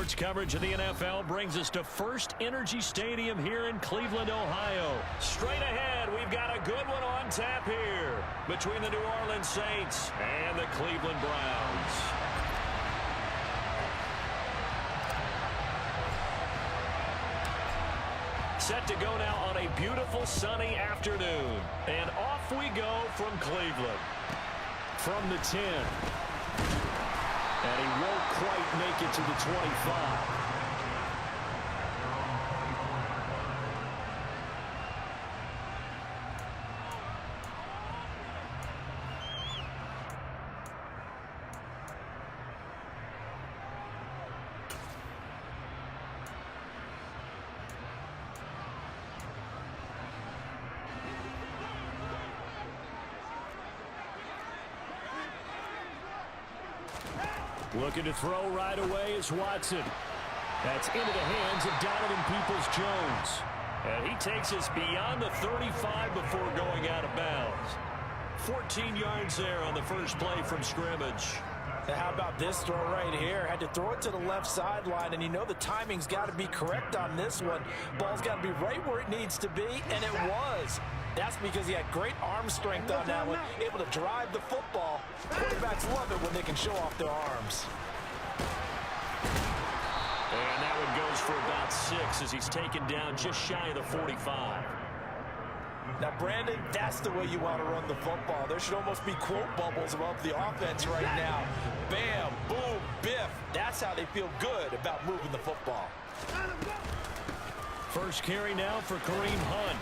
Sports coverage of the NFL brings us to First Energy Stadium here in Cleveland, Ohio. Straight ahead, we've got a good one on tap here between the New Orleans Saints and the Cleveland Browns. Set to go now on a beautiful sunny afternoon. And off we go from Cleveland. From the 10. And he won't quite make it to the 25. Looking to throw right away is Watson. That's into the hands of Donovan Peoples-Jones. And he takes us beyond the 35 before going out of bounds. 14 yards there on the first play from scrimmage. Now how about this throw right here? Had to throw it to the left sideline, and you know the timing's got to be correct on this one. Ball's got to be right where it needs to be, and it was. That's because he had great arm strength on that one, able to drive the football. Quarterbacks love it when they can show off their arms. And that one goes for about 6 as he's taken down just shy of the 45. Now, Brandon, that's the way you want to run the football. There should almost be quote bubbles above the offense right now. Bam, boom, biff. That's how they feel good about moving the football. First carry now for Kareem Hunt.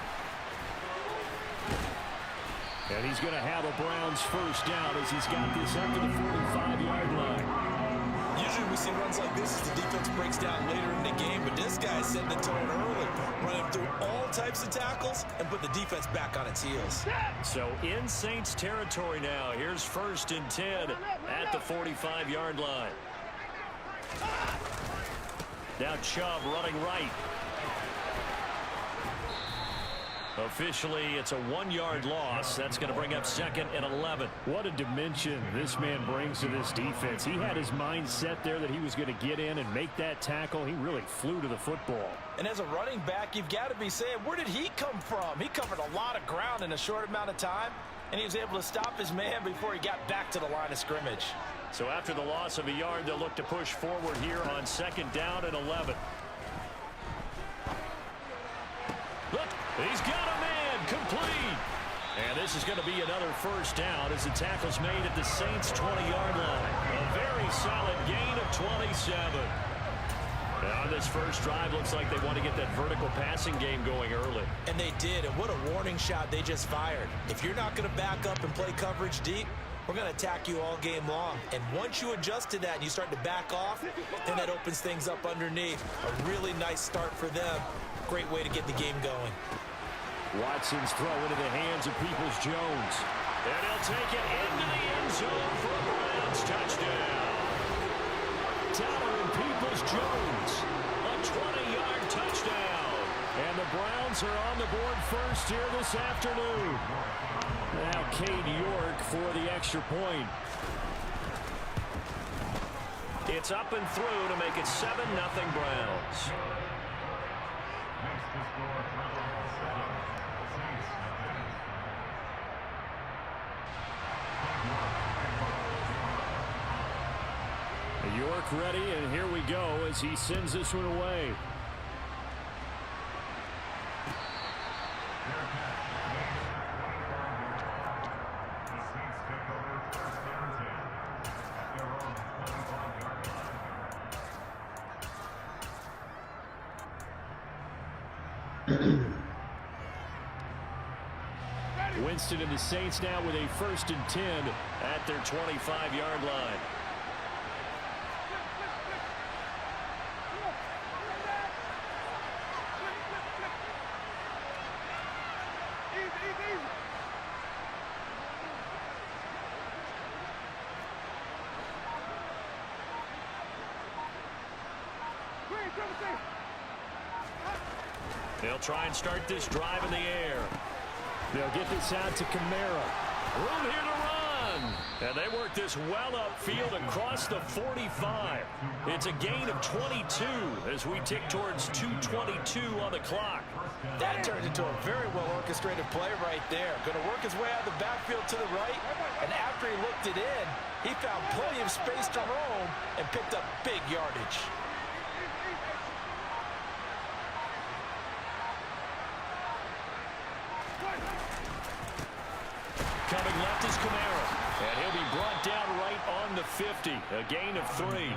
And he's going to have a Browns first down as he's got this up to the 45-yard line. Usually we see runs like this as the defense breaks down later in the game, but this guy's setting the tone early, running through all types of tackles and put the defense back on its heels. So in Saints territory now. Here's 1st and 10 at the 45-yard line. Now Chubb running right. Officially, it's a 1-yard loss. That's going to bring up 2nd and 11. What a dimension this man brings to this defense. He had his mind set there that he was going to get in and make that tackle. He really flew to the football. And as a running back, you've got to be saying, where did he come from? He covered a lot of ground in a short amount of time, and he was able to stop his man before he got back to the line of scrimmage. So after the loss of a yard, they'll look to push forward here on 2nd down and 11. Look, he's got a man complete. And this is going to be another first down as the tackle's made at the Saints' 20-yard line. A very solid gain of 27. On this first drive, looks like they want to get that vertical passing game going early. And they did, and what a warning shot they just fired. If you're not going to back up and play coverage deep, we're going to attack you all game long. And once you adjust to that and you start to back off, then that opens things up underneath. A really nice start for them. Great way to get the game going. Watson's throw into the hands of Peoples-Jones. And he'll take it into the end zone for a Browns touchdown. Donovan Peoples-Jones, a 20-yard touchdown. And the Browns are on the board first here this afternoon. Now Cade York for the extra point. It's up and through to make it 7-0 Browns. York ready, and here we go as he sends this one away. Winston and the Saints now with a 1st and 10 at their 25-yard line. They'll try and start this drive in the air. They'll get this out to Kamara. Room here to run. And they work this well upfield across the 45. It's a gain of 22 as we tick towards 2:22 on the clock. That turned into a very well-orchestrated play right there. Going to work his way out of the backfield to the right, and after he looked it in, he found plenty of space to roam and picked up big yardage. Coming left is Kamara, and he'll be brought down right on the 50, a gain of 3.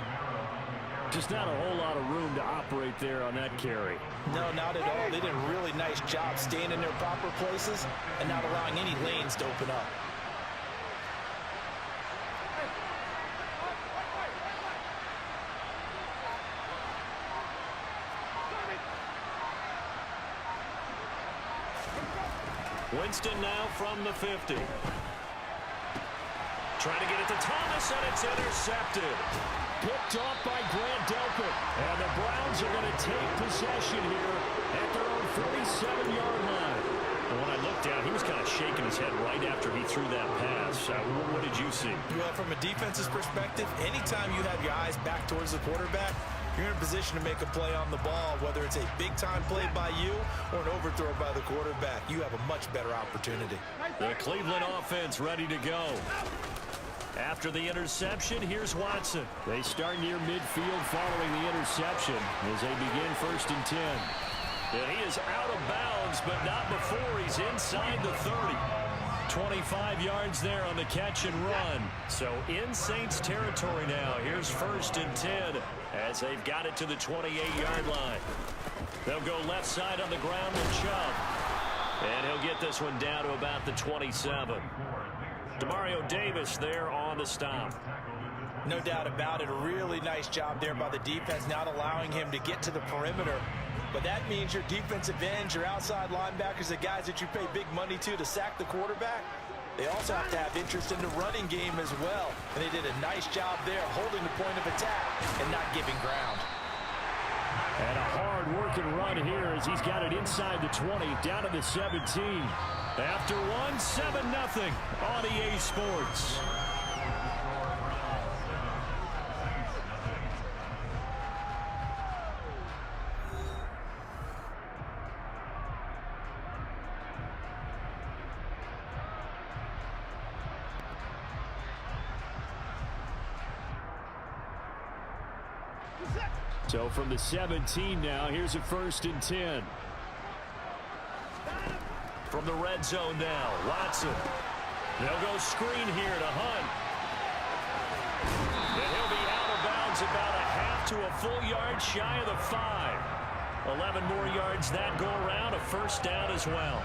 Just not a whole lot of room to operate there on that carry. No, not at all. They did a really nice job staying in their proper places and not allowing any lanes to open up. Winston now from the 50. Trying to get it to Thomas, and it's intercepted. Picked off by Grant Delpit. And the Browns are going to take possession here at their own 47-yard line. And when I looked down, he was kind of shaking his head right after he threw that pass. What did you see? Well, from a defense's perspective, anytime you have your eyes back towards the quarterback, you're in a position to make a play on the ball, whether it's a big-time play by you or an overthrow by the quarterback. You have a much better opportunity. The Cleveland offense ready to go. After the interception, here's Watson. They start near midfield following the interception as they begin 1st and 10. And he is out of bounds, but not before he's inside the 30. 25 yards there on the catch and run. So in Saints territory now. Here's 1st and 10 as they've got it to the 28-yard line. They'll go left side on the ground with Chubb. And he'll get this one down to about the 27. Demario Davis there on the stop. No doubt about it. A really nice job there by the defense, not allowing him to get to the perimeter. But that means your defensive ends, your outside linebackers, the guys that you pay big money to sack the quarterback, they also have to have interest in the running game as well. And they did a nice job there holding the point of attack and not giving ground. And a hard-working run here as he's got it inside the 20, down to the 17. After one, 7-0 on EA Sports. So from the 17 now, here's a 1st and 10. From the red zone now, Watson. They'll go screen here to Hunt. And he'll be out of bounds about a half to a full yard shy of the 5. 11 more yards that go around, a 1st down as well.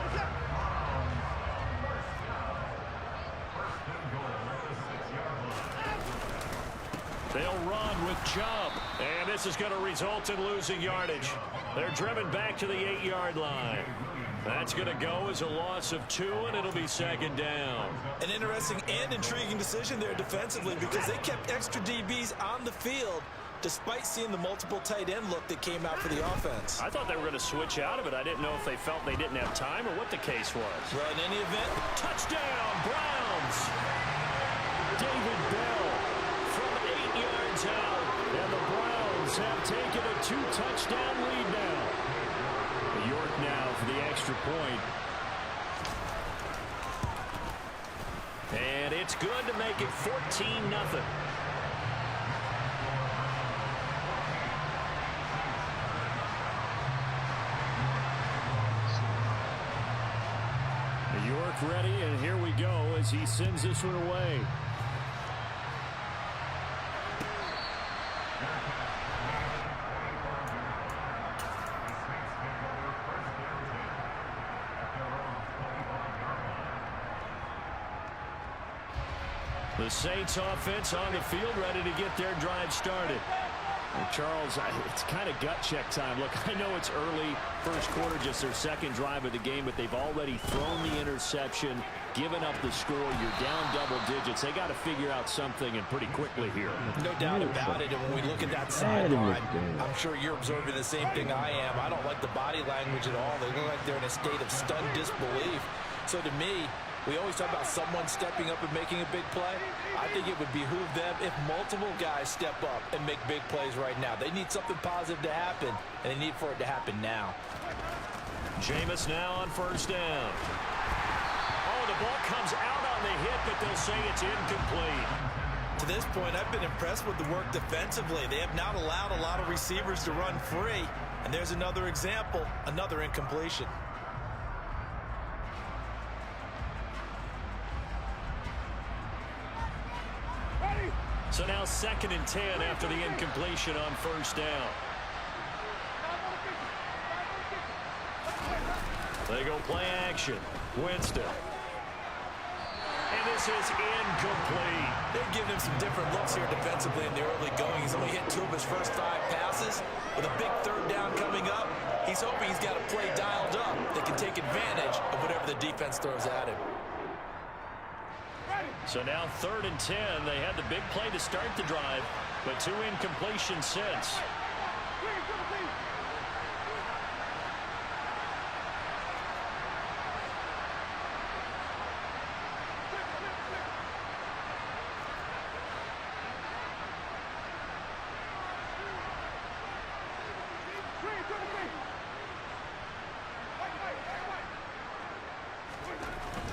They'll run with Chubb. And this is going to result in losing yardage. They're driven back to the 8-yard line. That's going to go as a loss of 2, and it'll be 2nd down. An interesting and intriguing decision there defensively because they kept extra DBs on the field despite seeing the multiple tight end look that came out for the offense. I thought they were going to switch out of it. I didn't know if they felt they didn't have time or what the case was. Well, in any event, touchdown, Browns! David Bell from 8 yards out. And the Browns have taken a 2-touchdown lead now. York now for the extra point. And it's good to make it 14-0. York ready, and here we go as he sends this one away. The Saints offense on the field ready to get their drive started. Well, Charles, it's kind of gut check time. Look, I know it's early, first quarter, just their 2nd drive of the game, but they've already thrown the interception, given up the score. You're down double digits. They got to figure out something, and pretty quickly here. No doubt about it. And when we look at that sideline, I'm sure you're observing the same thing I am. I don't like the body language at all. They look like they're in a state of stunned disbelief. So to me, We always talk about someone stepping up and making a big play. I think it would behoove them if multiple guys step up and make big plays right now. They need something positive to happen, and they need for it to happen now. Jameis now on first down. Oh, the ball comes out on the hit, but they'll say it's incomplete. To this point, I've been impressed with the work defensively. They have not allowed a lot of receivers to run free. And there's another example, another incompletion. So now 2nd and 10 after the incompletion on first down. They go play action. Winston. And this is incomplete. They're giving him some different looks here defensively in the early going. He's only hit 2 of his first 5 passes. With a big 3rd down coming up, he's hoping he's got a play dialed up that can take advantage of whatever the defense throws at him. So now 3rd and 10. They had the big play to start the drive, but 2 incompletions since.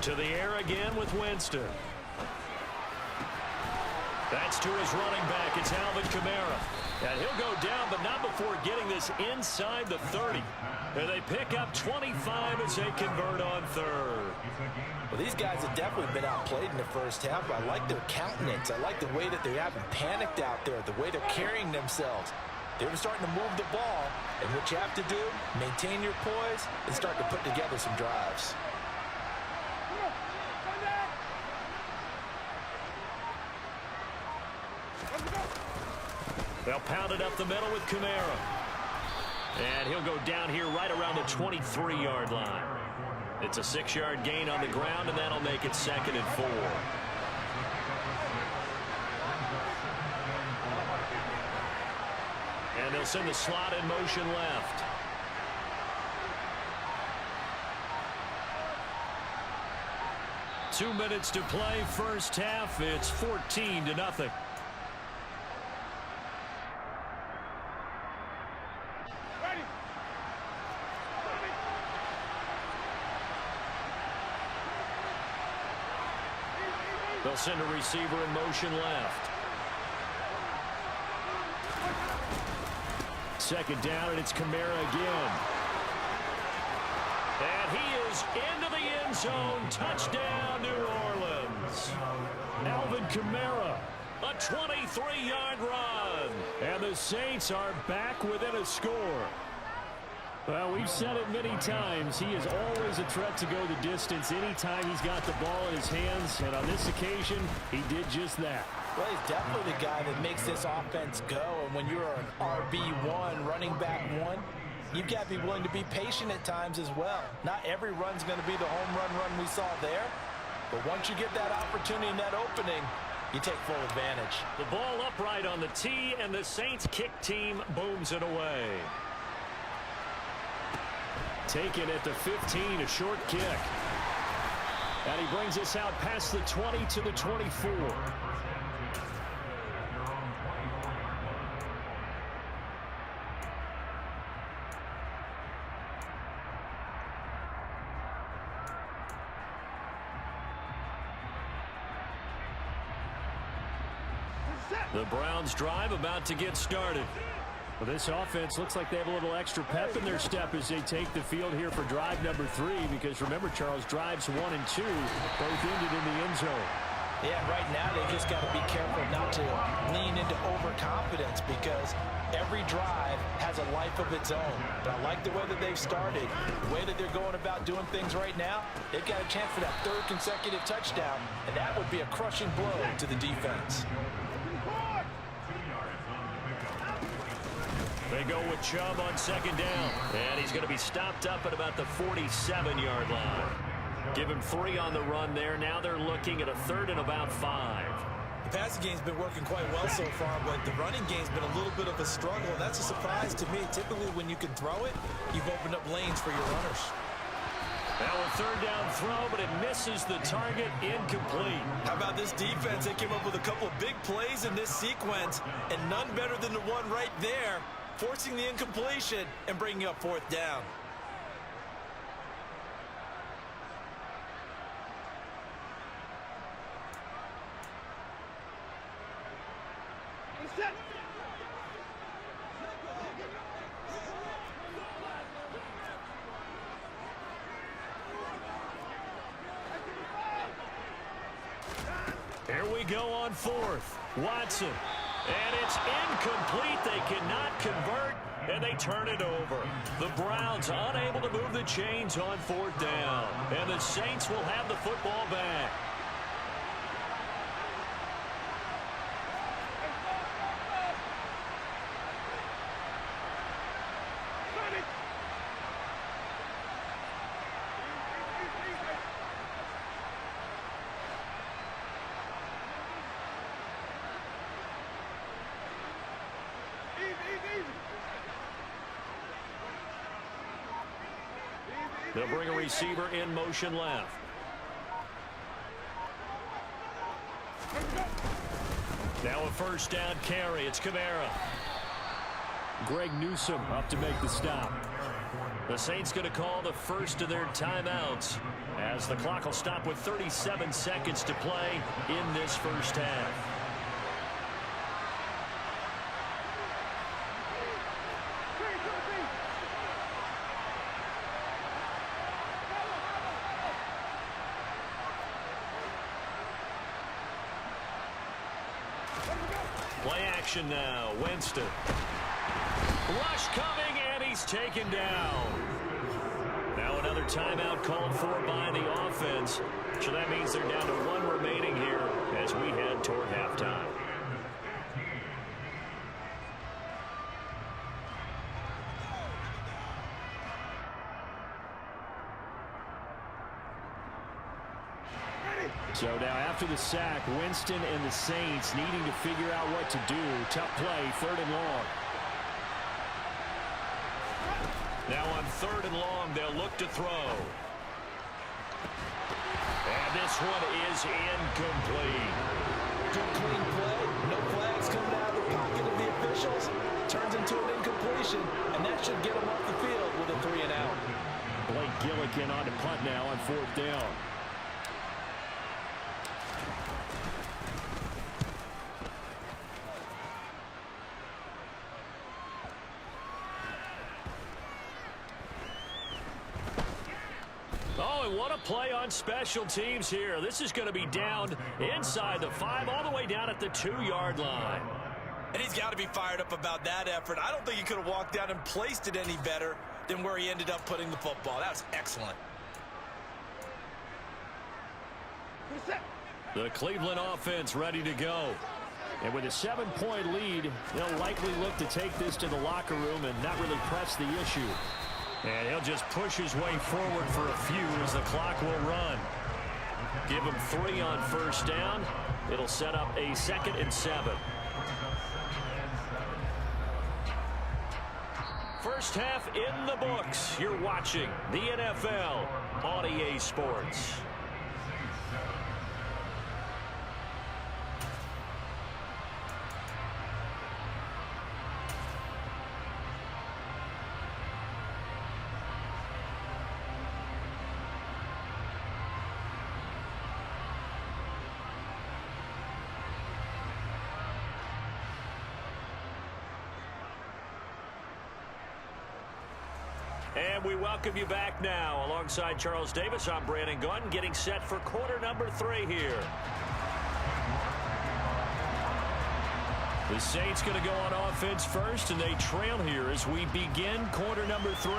To the air again with Winston. That's to his running back. It's Alvin Kamara. And he'll go down, but not before getting this inside the 30. And they pick up 25 as they convert on 3rd. Well, these guys have definitely been outplayed in the first half. I like their countenance. I like the way that they haven't panicked out there, the way they're carrying themselves. They were starting to move the ball. And what you have to do, maintain your poise and start to put together some drives. They'll pound it up the middle with Kamara. And he'll go down here right around the 23-yard line. It's a 6-yard gain on the ground, and that'll make it 2nd and 4. And they'll send the slot in motion left. Two minutes to play first half. It's 14-0. They'll send a receiver in motion left. 2nd down, and it's Kamara again. And he is into the end zone. Touchdown, New Orleans. Alvin Kamara, a 23-yard run. And the Saints are back within a score. Well, we've said it many times. He is always a threat to go the distance anytime he's got the ball in his hands. And on this occasion, he did just that. Well, he's definitely the guy that makes this offense go. And when you're an RB1, running back 1, you've got to be willing to be patient at times as well. Not every run's going to be the home run we saw there. But once you get that opportunity and that opening, you take full advantage. The ball upright on the tee, and the Saints kick team booms it away. Taken at the 15, a short kick. And he brings us out past the 20 to the 24. The Browns drive about to get started. Well, this offense looks like they have a little extra pep in their step as they take the field here for drive number 3. Because remember, Charles, drives 1 and 2 both ended in the end zone. Yeah, right now they just got to be careful not to lean into overconfidence because every drive has a life of its own. But I like the way that they've started, the way that they're going about doing things right now. They've got a chance for that 3rd consecutive touchdown, and that would be a crushing blow to the defense. They go with Chubb on 2nd down. And he's going to be stopped up at about the 47-yard line. Give him 3 on the run there. Now they're looking at a 3rd and about 5. The passing game's been working quite well so far, but the running game's been a little bit of a struggle. And that's a surprise to me. Typically, when you can throw it, you've opened up lanes for your runners. Now a third down throw, but it misses the target, incomplete. How about this defense? They came up with a couple of big plays in this sequence, and none better than the one right there, forcing the incompletion and bringing up fourth down. Here we go on fourth. Watson. And it's incomplete. They cannot convert, and they turn it over. The Browns unable to move the chains on fourth down. And the Saints will have the football back. They'll bring a receiver in motion left. Now a first down carry. It's Kamara. Greg Newsome up to make the stop. The Saints going to call the first of their timeouts as the clock will stop with 37 seconds to play in this first half. Play action now. Winston. Rush coming, and he's taken down. Now another timeout called for by the offense. So that means they're down to one remaining here as we head toward halftime. So now after the sack, Winston and the Saints needing to figure out what to do. Tough play, third and long. Now on third and long, they'll look to throw. And this one is incomplete. Good clean play. No flags coming out of the pocket of the officials. Turns into an incompletion, and that should get them off the field with a 3 and out. Blake Gillikin on to punt now on fourth down. Oh, and what a play on special teams here. This is going to be down inside the 5, all the way down at the 2-yard line. And he's got to be fired up about that effort. I don't think he could have walked down and placed it any better than where he ended up putting the football. That was excellent. The Cleveland offense ready to go. And with a 7-point lead, they'll likely look to take this to the locker room and not really press the issue. And he'll just push his way forward for a few as the clock will run. Give him 3 on first down. It'll set up a 2nd and 7. First half in the books. You're watching the NFL on EA Sports. And we welcome you back now. Alongside Charles Davis, I'm Brandon Gunn, getting set for quarter number 3 here. The Saints going to go on offense first, and they trail here as we begin quarter number 3.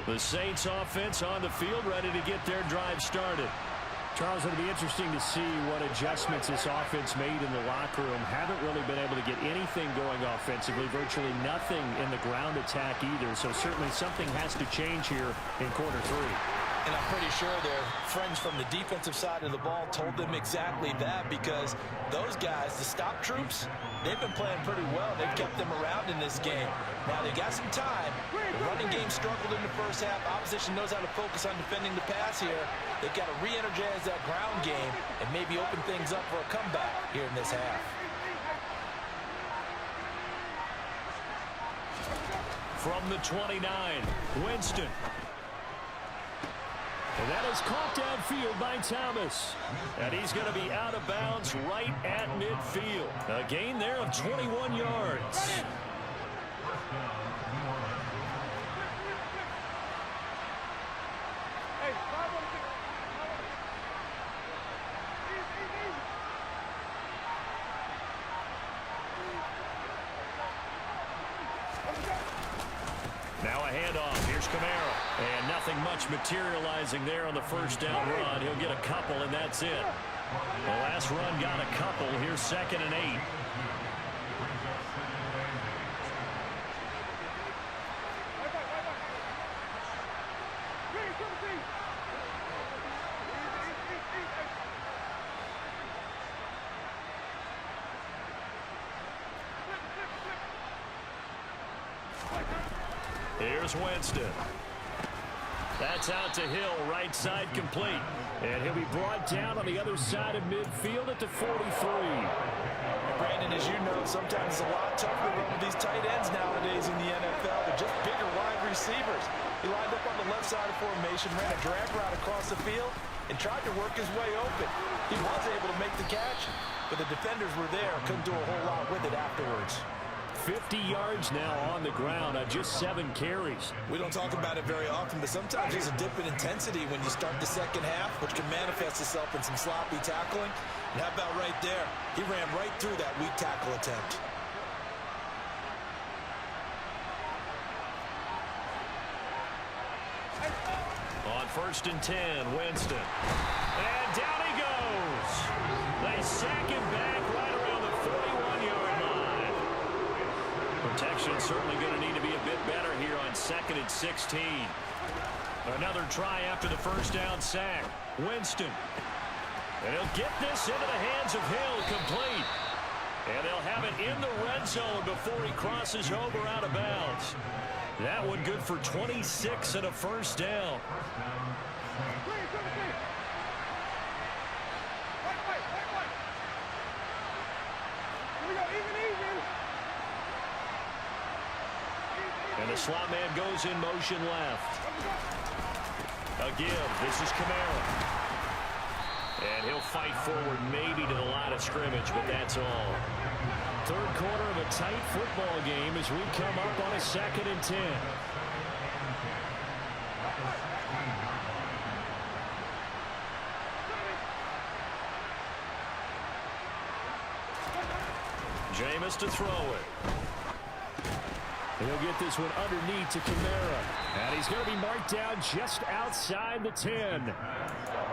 The Saints offense on the field, ready to get their drive started. Charles, it'll be interesting to see what adjustments this offense made in the locker room. Haven't really been able to get anything going offensively, virtually nothing in the ground attack either. So certainly something has to change here in quarter 3. And I'm pretty sure their friends from the defensive side of the ball told them exactly that, because those guys, the stop troops, they've been playing pretty well. They've kept them around in this game. Now, they got some time. The running game struggled in the first half. Opposition knows how to focus on defending the pass here. They've got to re-energize that ground game and maybe open things up for a comeback here in this half. From the 29, Winston. And that is caught downfield by Thomas. And he's going to be out of bounds right at midfield. A gain there of 21 yards. Now a handoff. Here's Camara. And nothing much materializing there on the first down run. He'll get a couple, and that's it. The last run got a couple. Here's 2nd and 8. Here's Winston. That's out to Hill, right side complete. And he'll be brought down on the other side of midfield at the 43. Brandon, as you know, sometimes it's a lot tougher to run with these tight ends nowadays in the NFL. They're just bigger wide receivers. He lined up on the left side of formation, ran a drag route across the field, and tried to work his way open. He was able to make the catch, but the defenders were there. Couldn't do a whole lot with it afterwards. 50 yards now on the ground on just 7 carries. We don't talk about it very often, but sometimes there's a dip in intensity when you start the second half, which can manifest itself in some sloppy tackling. And how about right there? He ran right through that weak tackle attempt. On 1st and 10, Winston. And down he goes. They sack him back right around the 41-yard line. Protection certainly going to need to be a bit better here on 2nd and 16. Another try after the first down sack. Winston. And he'll get this into the hands of Hill, complete. And they'll have it in the red zone before he crosses over out of bounds. That one good for 26 and a first down. And the slot man goes in motion left. A give. This is Camara. And he'll fight forward maybe to the line of scrimmage, but that's all. Third quarter of a tight football game as we come up on a 2nd and 10. Jameis to throw it. He'll get this one underneath to Camara. And he's going to be marked down just outside the 10.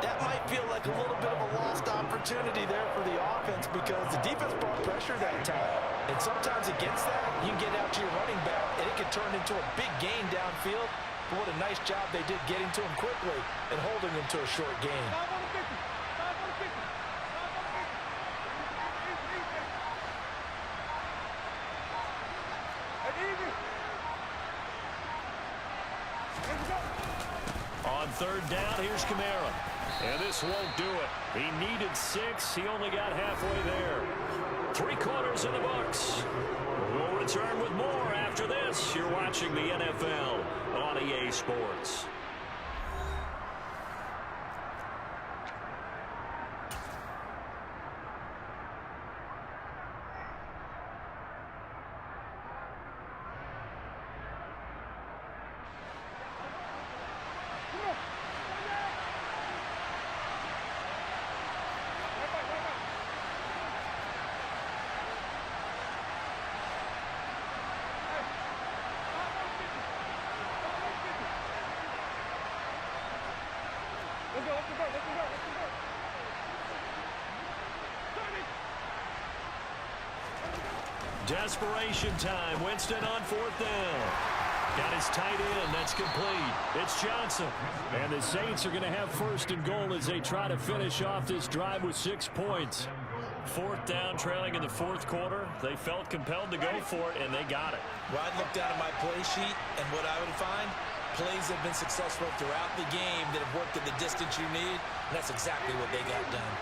That might feel like a little bit of a lost opportunity there for the offense, because the defense brought pressure that time. And sometimes against that, you can get out to your running back, and it can turn into a big gain downfield. But what a nice job they did getting to him quickly and holding him to a short gain. On 3rd down, here's Camara. And this won't do it. He needed 6. He only got halfway there. 3 quarters in the books. We'll return with more after this. You're watching the NFL on EA Sports. Let's go. Desperation time. Winston on 4th down. Got his tight end. That's complete. It's Johnson. And the Saints are going to have 1st and goal as they try to finish off this drive with 6 points. 4th down, trailing in the 4th quarter. They felt compelled to go for it, and they got it. Well, I'd look down at my play sheet, and what I would find, plays have been successful throughout the game that have worked at the distance you need, and that's exactly what they got done.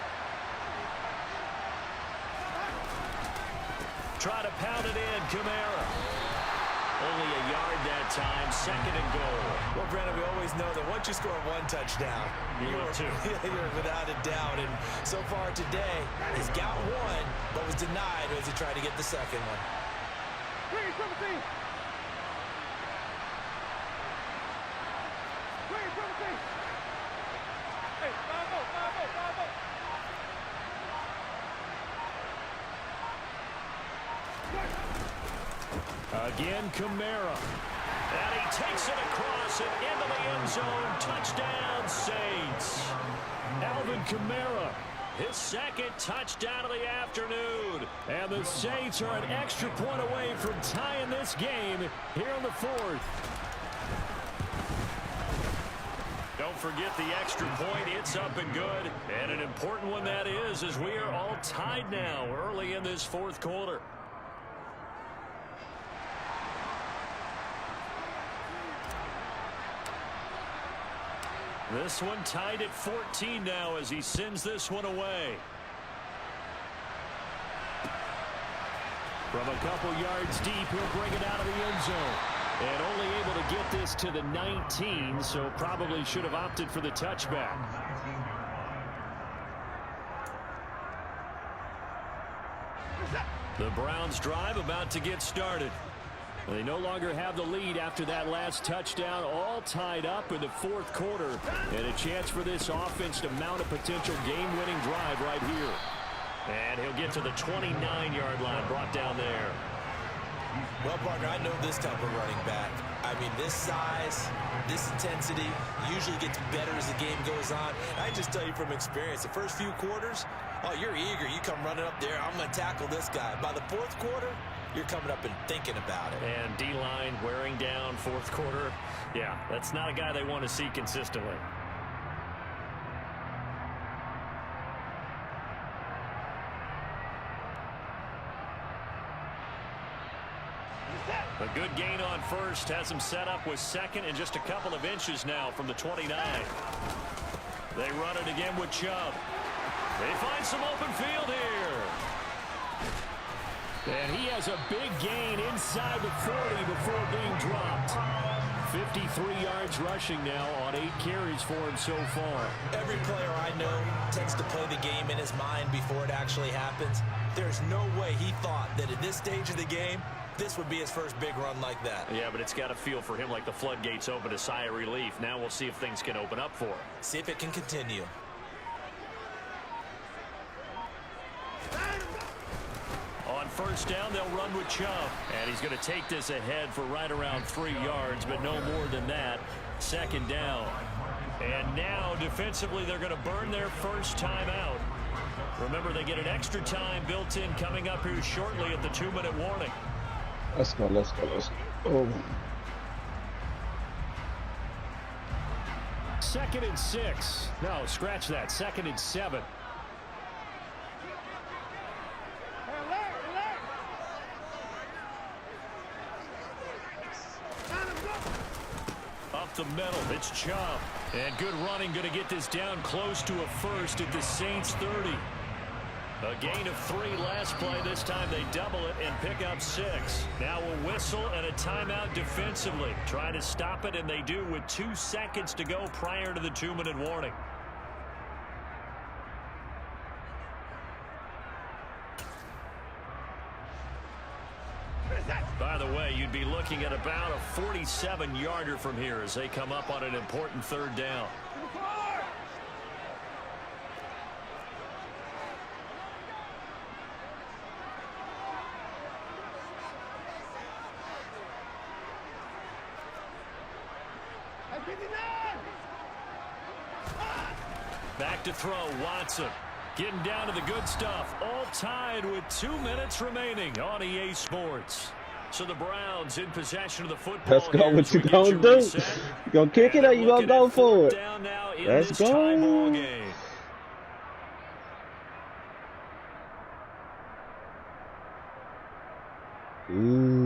Try to pound it in, Kamara. Only a yard that time, 2nd and goal. Well, Brandon, we always know that once you score 1 touchdown, you're without a doubt. And so far today, he's got 1, but was denied as he tried to get the 2nd one. Again, Kamara. And he takes it across and into the end zone. Touchdown, Saints. Alvin Kamara. His 2nd touchdown of the afternoon. And the Saints are an extra point away from tying this game here in the 4th. Don't forget the extra point. It's up and good. And an important one that is, as we are all tied now early in this 4th quarter. This one tied at 14 now as he sends this one away. From a couple yards deep, he'll bring it out of the end zone. And only able to get this to the 19, so probably should have opted for the touchback. The Browns drive about to get started. They no longer have the lead after that last touchdown, all tied up in the 4th quarter. And a chance for this offense to mount a potential game-winning drive right here. And he'll get to the 29-yard line, brought down there. Well, partner, I know this type of running back. I mean, this size, this intensity usually gets better as the game goes on. I just tell you from experience, the first few quarters, oh, you're eager. You come running up there, I'm going to tackle this guy. By the 4th quarter, you're coming up and thinking about it. And D-line wearing down 4th quarter. Yeah, that's not a guy they want to see consistently. A good gain on 1st. Has him set up with 2nd and just a couple of inches now from the 29. They run it again with Chubb. They find some open field here. And he has a big gain inside the 40 before being dropped. 53 yards rushing now on 8 carries for him so far. Every player I know tends to play the game in his mind before it actually happens. There's no way he thought that at this stage of the game, this would be his first big run like that. Yeah, but it's got to feel for him like the floodgates open, a sigh of relief. Now we'll see if things can open up for him. See if it can continue. On 1st down, they'll run with Chubb. And he's going to take this ahead for right around 3 yards, but no more than that. 2nd down. And now, defensively, they're going to burn their first time out. Remember, they get an extra time built in coming up here shortly at the 2-minute warning. Let's go, let's go, let's go. Oh. 2nd and 6. No, scratch that. 2nd and 7. Up the middle, it's Chubb. And good running, going to get this down close to a 1st at the Saints 30. A gain of 3 last play. This time they double it and pick up 6. Now a whistle and a timeout defensively. Trying to stop it, and they do with 2 seconds to go prior to the 2-minute warning. By the way, you'd be looking at about a 47-yarder from here as they come up on an important 3rd down. Back to throw, Watson. Getting down to the good stuff. All tied with 2 minutes remaining on EA Sports. So the Browns in possession of the football. Let's go. What you gonna do? You gonna kick it or you gonna go for it? Let's go. Ooh.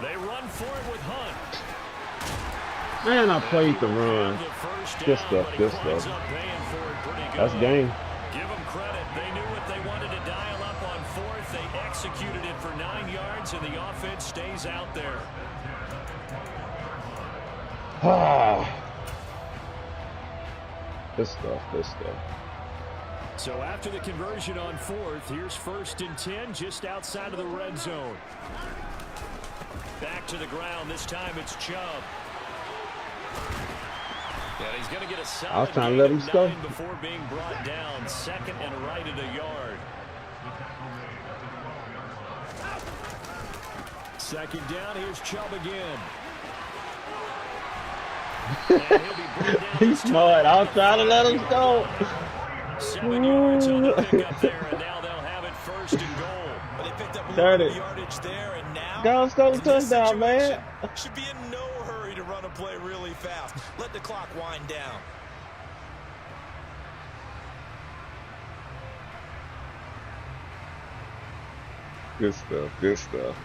They run for it with Hunt. Man, I played the run. Good stuff, good stuff. That's game. Give them credit. They knew what they wanted to dial up on fourth. They executed it for 9 yards, and the offense stays out there. Good stuff, good stuff. So after the conversion on fourth, here's 1st and 10 just outside of the red zone. Back to the ground. This time it's Chubb. And he's going to get a solid I was trying to let him go before being brought down. 2nd and right at a yard. 2nd down. Here's Chubb again. He's smart. I was trying to let him go. 7 yards on the pickup there, and now they'll have it 1st and goal. But they picked up a 30. little yardage there, and now Go score the touchdown, man. Should be in no hurry to run a play really fast. Let the clock wind down. Good stuff, good stuff.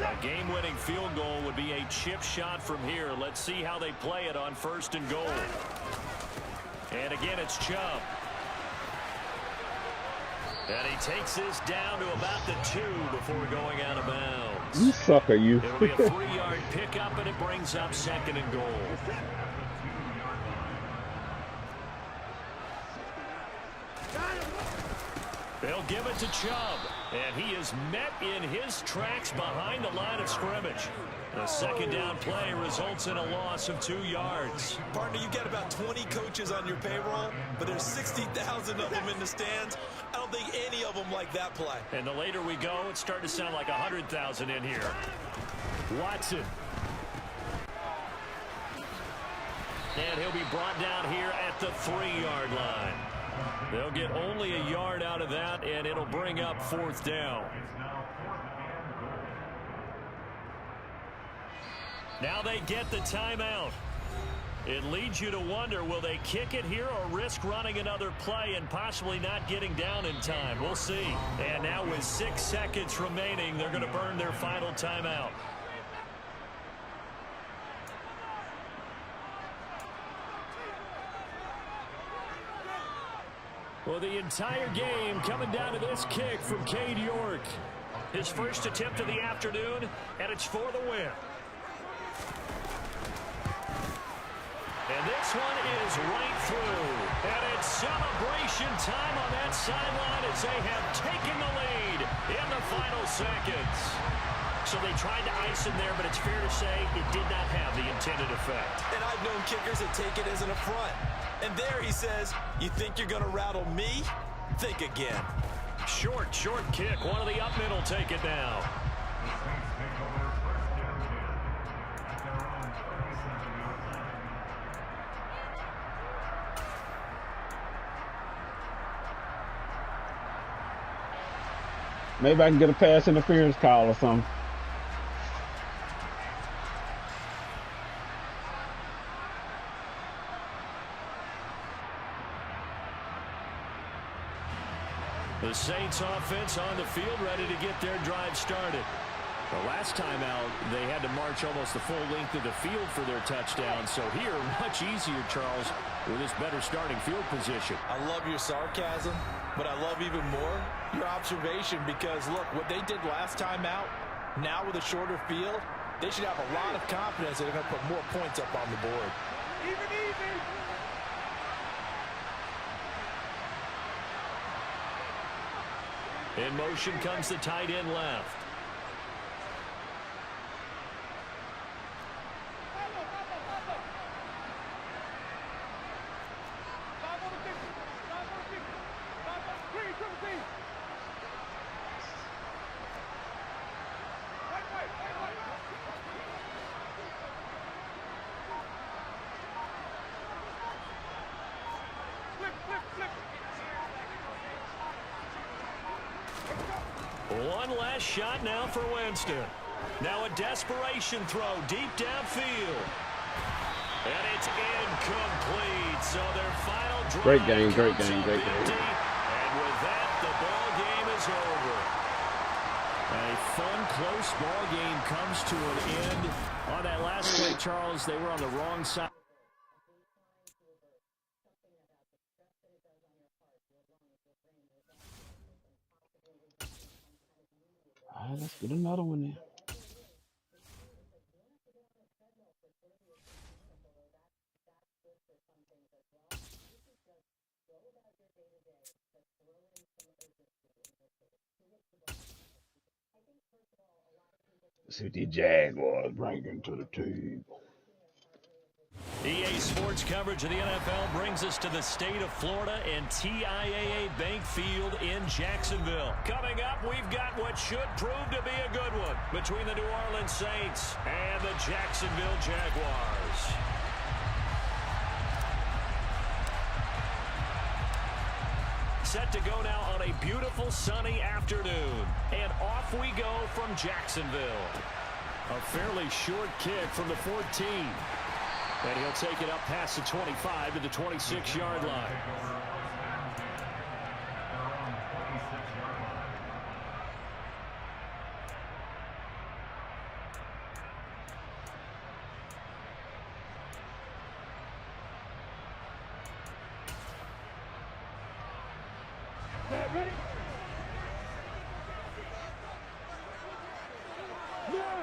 A game-winning field goal would be a chip shot from here. Let's see how they play it on 1st and goal. And again, it's Chubb. And he takes this down to about the 2 before going out of bounds. You sucker, you. It'll be a 3-yard pickup, and it brings up 2nd and goal. They'll give it to Chubb, and he is met in his tracks behind the line of scrimmage. A 2nd down play results in a loss of 2 yards. Partner, you got about 20 coaches on your payroll, but there's 60,000 of them in the stands. I don't think any of them like that play. And the later we go, it's starting to sound like 100,000 in here. Watson. And he'll be brought down here at the 3-yard line. They'll get only a yard out of that, and it'll bring up 4th down. Now they get the timeout. It leads you to wonder, will they kick it here or risk running another play and possibly not getting down in time? We'll see. And now with 6 seconds remaining, they're going to burn their final timeout. Well, the entire game coming down to this kick from Cade York. His first attempt of the afternoon, and it's for the win. And this one is right through. And it's celebration time on that sideline as they have taken the lead in the final seconds. So they tried to ice him there, but it's fair to say it did not have the intended effect. And I've known kickers that take it as an affront. And there he says, you think you're going to rattle me? Think again. Short kick. One of the up middle take it now. Maybe I can get a pass interference call or something. The Saints offense on the field ready to get their drive started. The last time out, they had to march almost the full length of the field for their touchdown. So here, much easier, Charles, with this better starting field position. I love your sarcasm, but I love even more your observation because, look, what they did last time out, now with a shorter field, they should have a lot of confidence that they're going to put more points up on the board. Even. In motion comes the tight end left. One last shot now for Winston. Now a desperation throw deep downfield. And it's incomplete. So their final drive. Great game. And with that, the ball game is over. A fun, close ball game comes to an end. On that last play, Charles, they were on the wrong side. All right, let's get another one in. Let's see what the Jaguars bring to the table. EA Sports coverage of the NFL brings us to the state of Florida and TIAA Bank Field in Jacksonville. Coming up, we've got what should prove to be a good one between the New Orleans Saints and the Jacksonville Jaguars. Set to go now on a beautiful sunny afternoon. And off we go from Jacksonville. A fairly short kick from the 14. And he'll take it up past the 25 to the 26-yard line.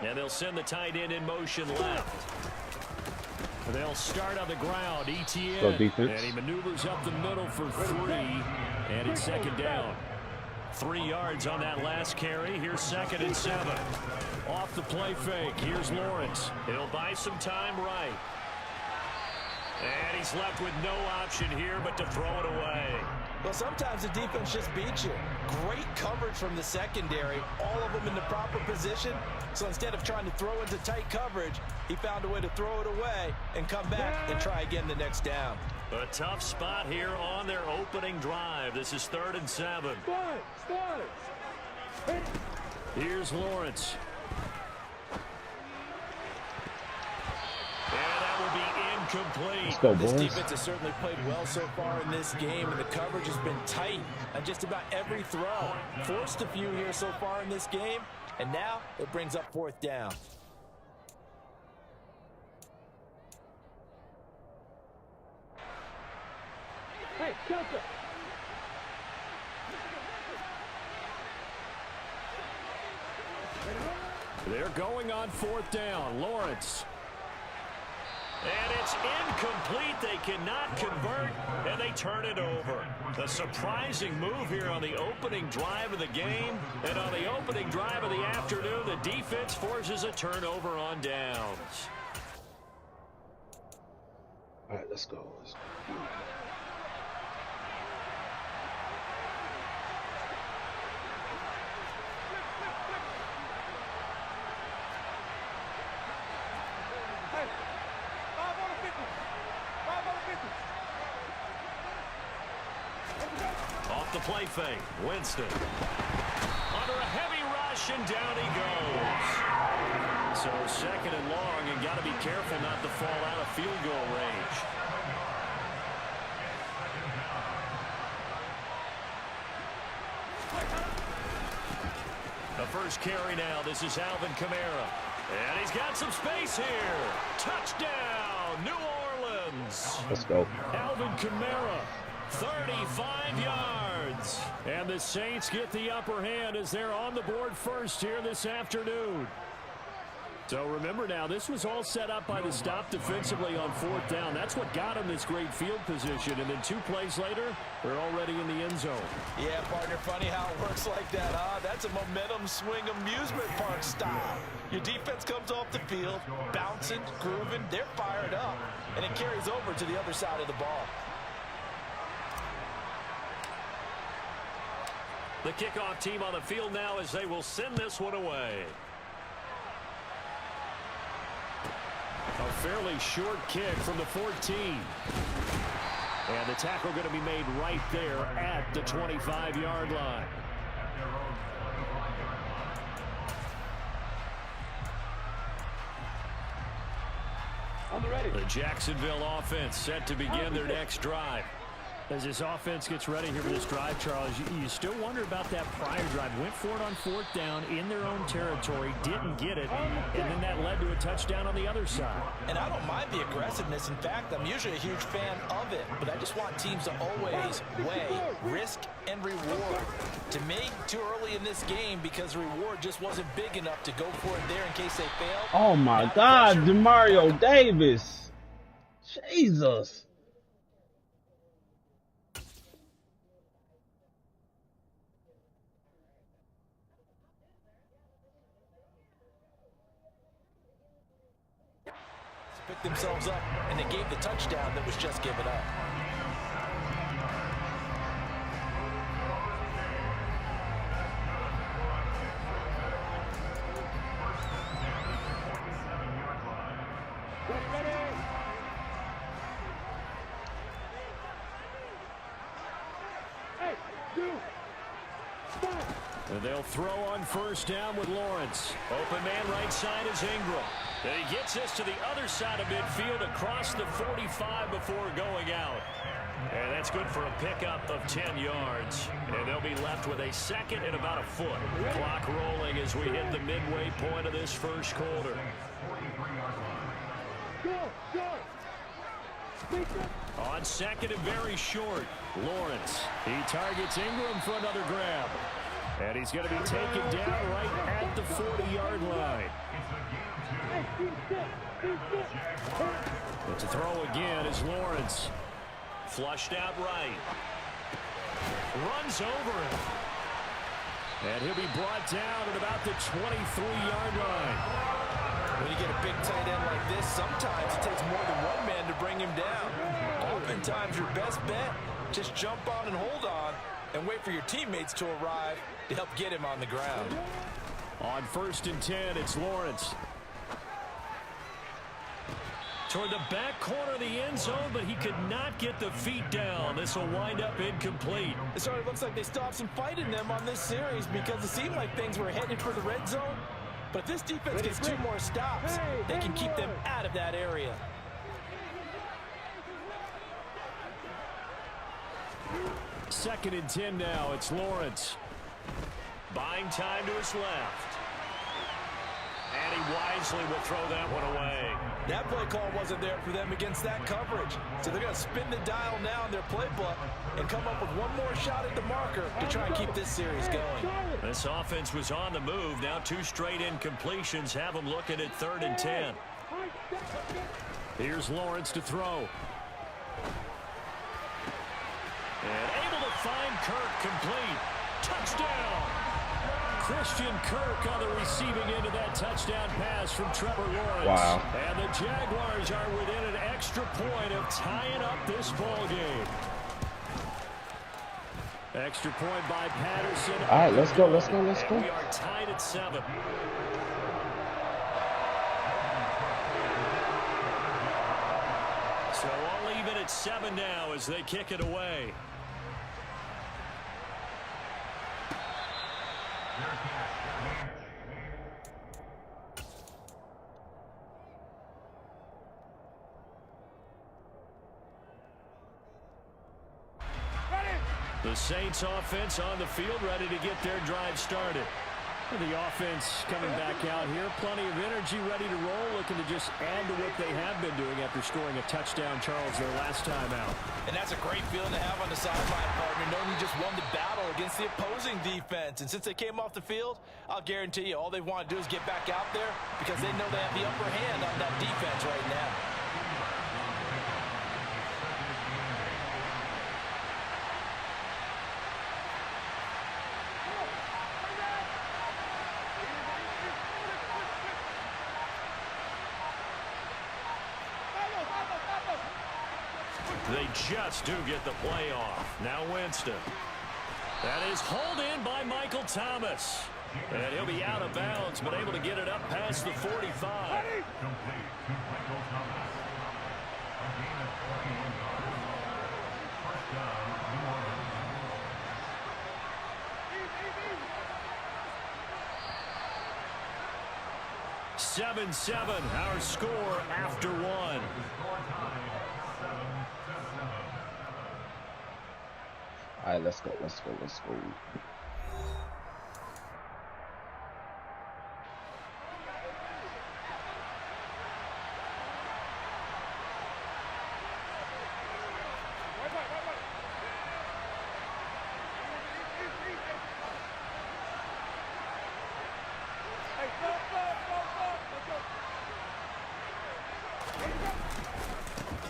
And they'll send the tight end in motion left. They'll start on the ground. ETN. And he maneuvers up the middle for 3. And it's second down. 3 yards on that last carry. Here's 2nd and 7. Off the play fake. Here's Lawrence. He'll buy some time right. And he's left with no option here but to throw it away. Well, sometimes the defense just beats you. Great coverage from the secondary. All of them in the proper position. So instead of trying to throw into tight coverage, he found a way to throw it away and come back and try again the next down. A tough spot here on their opening drive. This is 3rd and 7. Here's Lawrence. And that will be incomplete. Let's go, This boys. defense has certainly played well so far in this game, and the coverage has been tight on just about every throw. Forced a few here so far in this game, and now it brings up 4th down. Hey, Delta. They're going on 4th down. Lawrence. And it's incomplete. They cannot convert, and they turn it over. A surprising move here on the opening drive of the game. And on the opening drive of the afternoon, the defense forces a turnover on downs. All right, let's go. Off the play fake, Winston. Under a heavy rush, and down he goes. So 2nd and long, and got to be careful not to fall out of field goal range. The first carry now. This is Alvin Kamara. And he's got some space here. Touchdown, New Orleans. Let's go. Alvin Kamara, 35 yards. And the Saints get the upper hand as they're on the board first here this afternoon. So remember now, this was all set up by the stop defensively on 4th down. That's what got him this great field position. And then 2 plays later, they're already in the end zone. Yeah, partner, funny how it works like that, huh? That's a momentum swing amusement park style. Your defense comes off the field, bouncing, grooving, they're fired up, and it carries over to the other side of the ball. The kickoff team on the field now as they will send this one away. A fairly short kick from the 14. And the tackle going to be made right there at the 25-yard line. on the ready. The Jacksonville offense set to begin their next drive. As this offense gets ready here for this drive, Charles, you still wonder about that prior drive. Went for it on 4th down in their own territory, didn't get it, and then that led to a touchdown on the other side. And I don't mind the aggressiveness. In fact, I'm usually a huge fan of it, but I just want teams to always weigh risk and reward. To me, too early in this game because the reward just wasn't big enough to go for it there in case they failed. Oh my God, Demario Davis. Jesus. Picked themselves up, and they gave the touchdown that was just given up. And they'll throw on 1st down with Lawrence. Open man right side is Ingram. And he gets us to the other side of midfield across the 45 before going out. And that's good for a pickup of 10 yards. And they'll be left with a 2nd and about a foot. Clock rolling as we hit the midway point of this first quarter. On 2nd and very short, Lawrence. He targets Ingram for another grab. And he's going to be taken down right at the 40-yard line. But to throw again is Lawrence. Flushed out right. Runs over him. And he'll be brought down at about the 23-yard line. When you get a big tight end like this, sometimes it takes more than one man to bring him down. Oftentimes, your best bet, just jump on and hold on and wait for your teammates to arrive to help get him on the ground. On 1st and 10, it's Lawrence. Toward the back corner of the end zone, but he could not get the feet down. This will wind up incomplete. It sort of looks like they stopped some fight in them on this series because it seemed like things were headed for the red zone. But if this defense gets 2 more stops, they can keep them out of that area. Second and 10 now. It's Lawrence. Buying time to his left. And he wisely will throw that one away. That play call wasn't there for them against that coverage. So they're going to spin the dial now in their playbook and come up with one more shot at the marker to try and keep this series going. This offense was on the move. Now 2 straight incompletions have them looking at 3rd and 10. Here's Lawrence to throw. And able to find Kirk complete. Touchdown! Christian Kirk on the receiving end of that touchdown pass from Trevor Lawrence. Wow. And the Jaguars are within an extra point of tying up this ball game. Extra point by Patterson. All right, let's go, let's go, let's go. And we are tied at 7. So all even at 7 now as they kick it away. The Saints offense on the field ready to get their drive started. The offense coming back out here. Plenty of energy, ready to roll, looking to just add to what they have been doing after scoring a touchdown, Charles, their last time out. And that's a great feeling to have on the sideline, partner, knowing you just won the battle against the opposing defense. And since they came off the field, I'll guarantee you all they want to do is get back out there because they know they have the upper hand on that defense right now. They just do get the play off. Now Winston. That is hauled in by Michael Thomas. And he'll be out of bounds, but able to get it up past the 45. 7-7, our score after one. All right, let's go, let's go, let's go.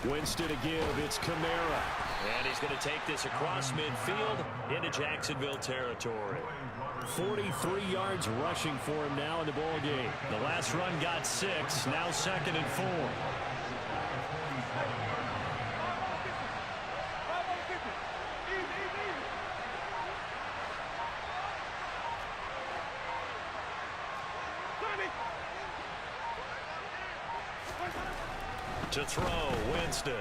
Winston to give, it's Kamara. And he's going to take this across midfield into Jacksonville territory. 43 yards rushing for him now in the ball game. The last run got 6, now 2nd and 4. To throw, Winston.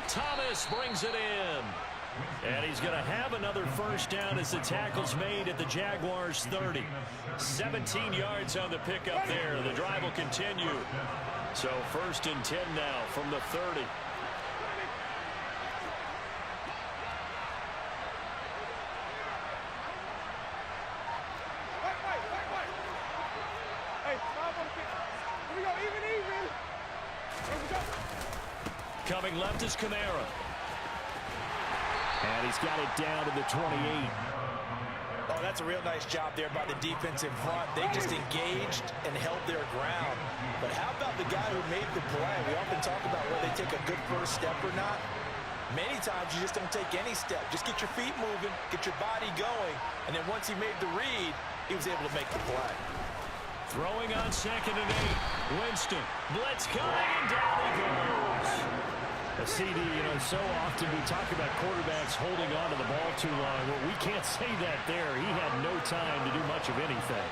Thomas brings it in. And he's going to have another first down as the tackle's made at the Jaguars' 30. 17 yards on the pickup there. The drive will continue. So 1st and 10 now from the 30. Coming left is Kamara. And he's got it down to the 28. Oh, that's a real nice job there by the defense in front. They just engaged and held their ground. But how about the guy who made the play? We often talk about whether they take a good first step or not. Many times you just don't take any step. Just get your feet moving, get your body going, and then once he made the read, he was able to make the play. Throwing on 2nd and 8. Winston. Blitz coming, and down he goes. A CD, you know, so often we talk about quarterbacks holding on to the ball too long. Well, we can't say that there. He had no time to do much of anything.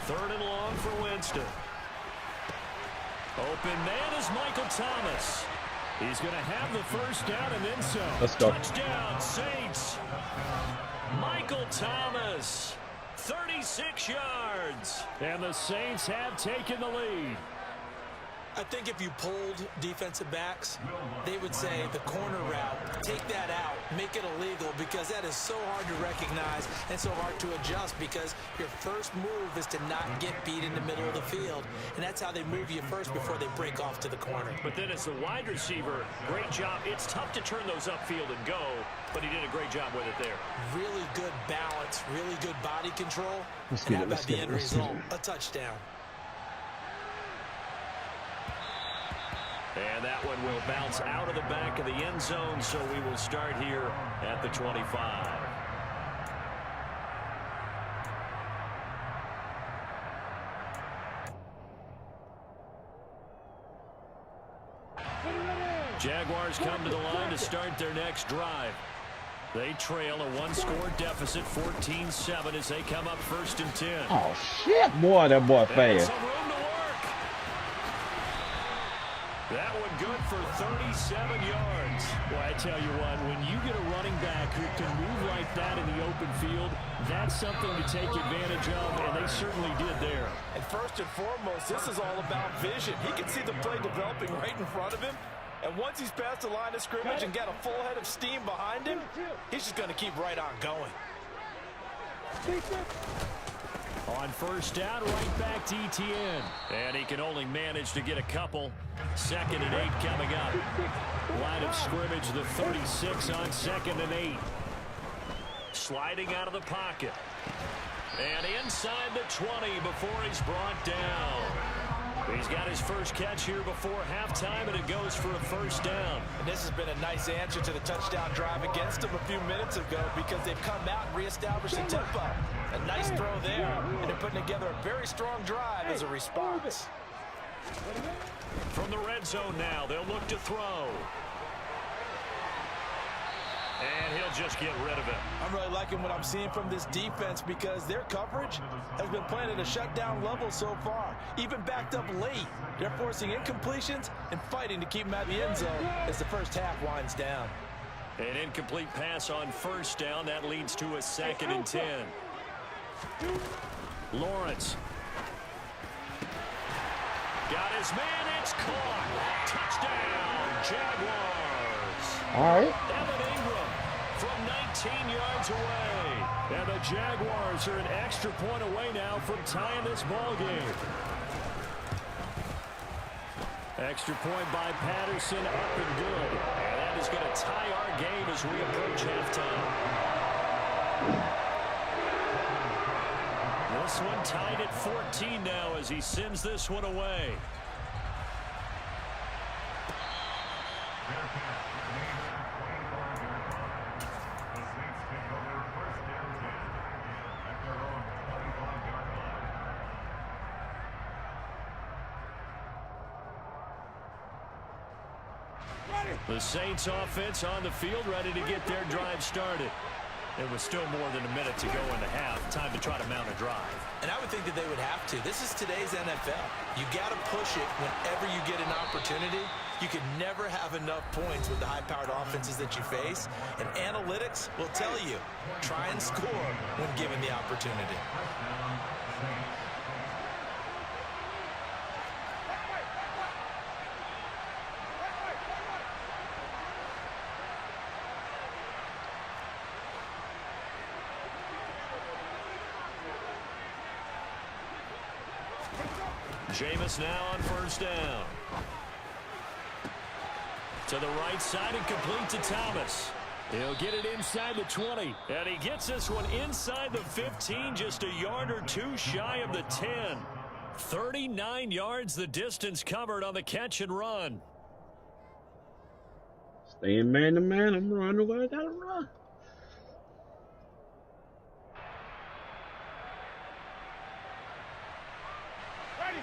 Third and long for Winston. Open man is Michael Thomas. He's going to have the first down and then some. Let's go. Touchdown, Saints. Michael Thomas, 36 yards. And the Saints have taken the lead. I think if you pulled defensive backs, they would say the corner route, take that out, make it illegal, because that is so hard to recognize and so hard to adjust, because your first move is to not get beat in the middle of the field. And that's how they move you first before they break off to the corner. But then as the wide receiver, great job. It's tough to turn those upfield and go, but he did a great job with it there. Really good balance, really good body control. Let's and get how it, let's about the get it, end let's get result? it. A touchdown. And that one will bounce out of the back of the end zone, so we will start here at the 25. Jaguars come to the line to start their next drive. They trail a one-score deficit, 14-7, as they come up 1st and 10. Oh, shit, boy, that boy fast. Some room to work. That one good for 37 yards. Well, I tell you what, when you get a running back who can move like that in the open field, that's something to take advantage of, and they certainly did there. And first and foremost, this is all about vision. He can see the play developing right in front of him. And once he's past the line of scrimmage and got a full head of steam behind him, he's just going to keep right on going. On 1st down, right back to ETN. And he can only manage to get a couple. 2nd and 8 coming up. Line of scrimmage, the 36 on 2nd and 8. Sliding out of the pocket. And inside the 20 before he's brought down. He's got his first catch here before halftime, and it goes for a 1st down. And this has been a nice answer to the touchdown drive against them a few minutes ago, because they've come out and reestablished the tempo. A nice throw there, and they're putting together a very strong drive as a response. From the red zone now, they'll look to throw. And he'll just get rid of it. I'm really liking what I'm seeing from this defense because their coverage has been playing at a shutdown level so far. Even backed up late, they're forcing incompletions and fighting to keep them at the end zone as the first half winds down. An incomplete pass on first down. That leads to a 2nd and 10. Lawrence. Got his man. It's caught. Touchdown, Jaguars. All right. Evan Ingram from 19 yards away. And the Jaguars are an extra point away now from tying this ball game. Extra point by Patterson, up and good. And that is going to tie our game as we approach halftime. This one tied at 14 now as he sends this one away. The Saints offense on the field, ready to get their drive started. There was still more than a minute to go in the half. Time to try to mount a drive. And I would think that they would have to. This is today's NFL. You got to push it whenever you get an opportunity. You can never have enough points with the high-powered offenses that you face. And analytics will tell you, try and score when given the opportunity. Jameis now on first down. To the right side and complete to Thomas. He'll get it inside the 20. And he gets this one inside the 15, just a yard or two shy of the 10. 39 yards the distance covered on the catch and run. Staying man to man. I'm running where I gotta run.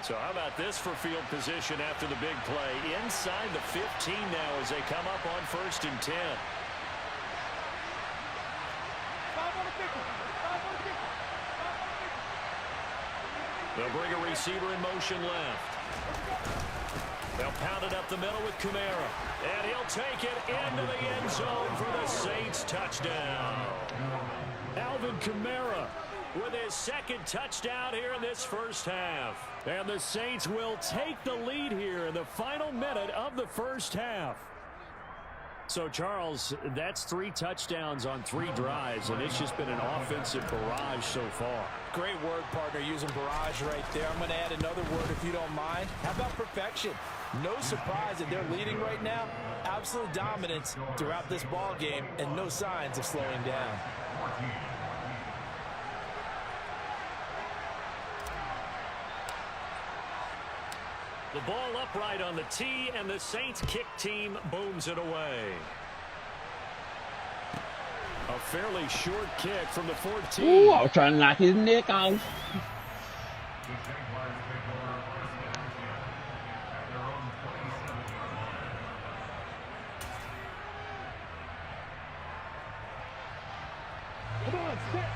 So how about this for field position after the big play? Inside the 15 now as they come up on 1st and 10. They'll bring a receiver in motion left. They'll pound it up the middle with Kamara. And he'll take it into the end zone for the Saints touchdown. Alvin Kamara with his 2nd touchdown here in this first half. And the Saints will take the lead here in the final minute of the first half. So, Charles, that's 3 touchdowns on 3 drives, and it's just been an offensive barrage so far. Great word, partner, using barrage right there. I'm going to add another word if you don't mind. How about perfection? No surprise that they're leading right now. Absolute dominance throughout this ball game and no signs of slowing down. The ball upright on the tee, and the Saints kick team booms it away. A fairly short kick from the 14. Ooh, I was trying to knock his neck off.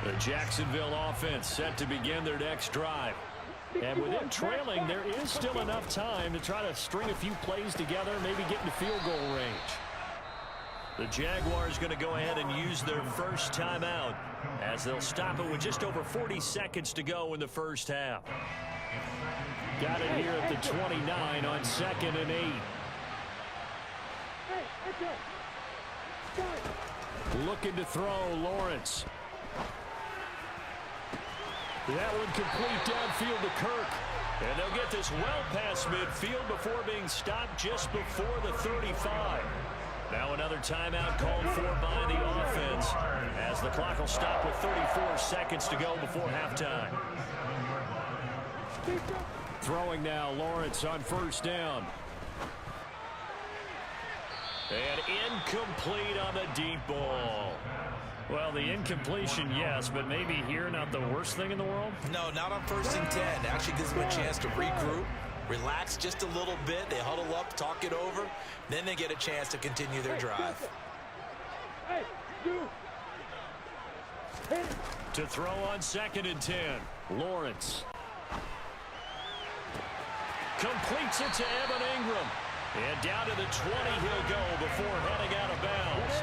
The Jacksonville offense set to begin their next drive. And with them trailing, there is still enough time to try to string a few plays together, maybe get into field goal range. The Jaguars going to go ahead and use their first timeout as they'll stop it with just over 40 seconds to go in the first half. Got it here at the 29 on 2nd and 8. Looking to throw, Lawrence. That one complete downfield to Kirk. And they'll get this well past midfield before being stopped just before the 35. Now another timeout called for by the offense as the clock will stop with 34 seconds to go before halftime. Throwing now, Lawrence on first down. And incomplete on the deep ball. Well, the incompletion, yes, but maybe here not the worst thing in the world? No, not on 1st and 10. Actually gives them a chance to regroup, relax just a little bit. They huddle up, talk it over. Then they get a chance to continue their drive. To throw on 2nd and 10. Lawrence. Completes it to Evan Ingram. And down to the 20 he'll go before heading out of bounds.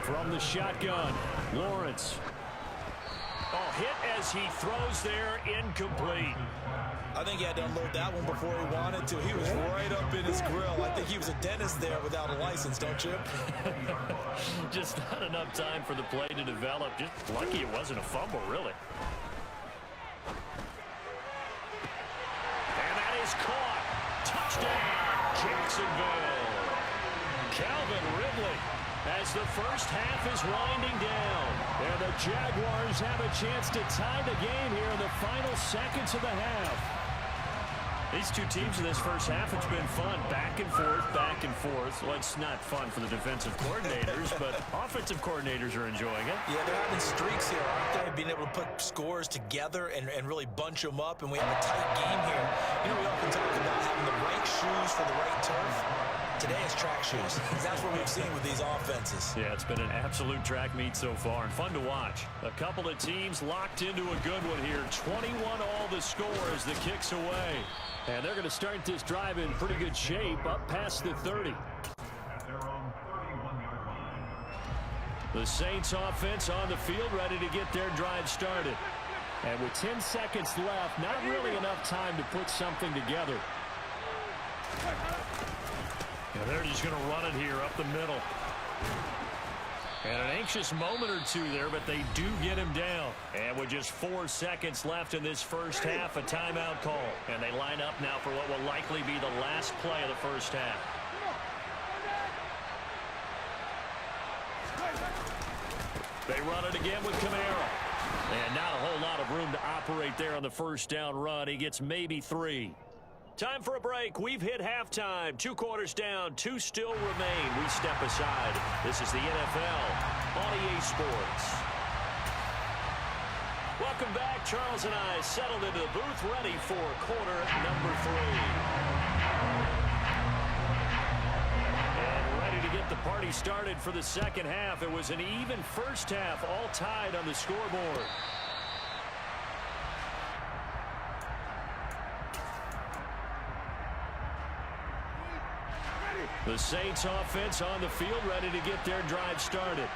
From the shotgun, Lawrence. Oh, hit as he throws there, incomplete. I think he had to unload that one before he wanted to. He was right up in his grill. I think he was a dentist there without a license, don't you? Just not enough time for the play to develop. Just lucky it wasn't a fumble, really. And that is caught. Touchdown, Jacksonville. Calvin Ridley as the first half is winding down. And the Jaguars have a chance to tie the game here in the final seconds of the half. These two teams in this first half, it's been fun. Back and forth, back and forth. Well, it's not fun for the defensive coordinators, but offensive coordinators are enjoying it. Yeah, they're having streaks here, aren't they? Being able to put scores together and really bunch them up, and we have a tight game here. You know, we often talk about having the right shoes for the right turf. Today it's track shoes. That's what we've seen with these offenses. Yeah, it's been an absolute track meet so far and fun to watch. A couple of teams locked into a good one here. 21 all the score as the kick's away. And they're going to start this drive in pretty good shape up past the 30. The Saints offense on the field ready to get their drive started. And with 10 seconds left, not really enough time to put something together. And they're just going to run it here up the middle. And an anxious moment or two there, but they do get him down. And with just 4 seconds left in this first half, a timeout call. And they line up now for what will likely be the last play of the first half. They run it again with Kamara. And not a whole lot of room to operate there on the first down run. He gets maybe 3. Time for a break. We've hit halftime. 2 quarters down. 2 still remain. We step aside. This is the NFL on EA Sports. Welcome back. Charles and I settled into the booth ready for quarter number 3. And ready to get the party started for the second half. It was an even first half, all tied on the scoreboard. The Saints offense on the field ready to get their drive started.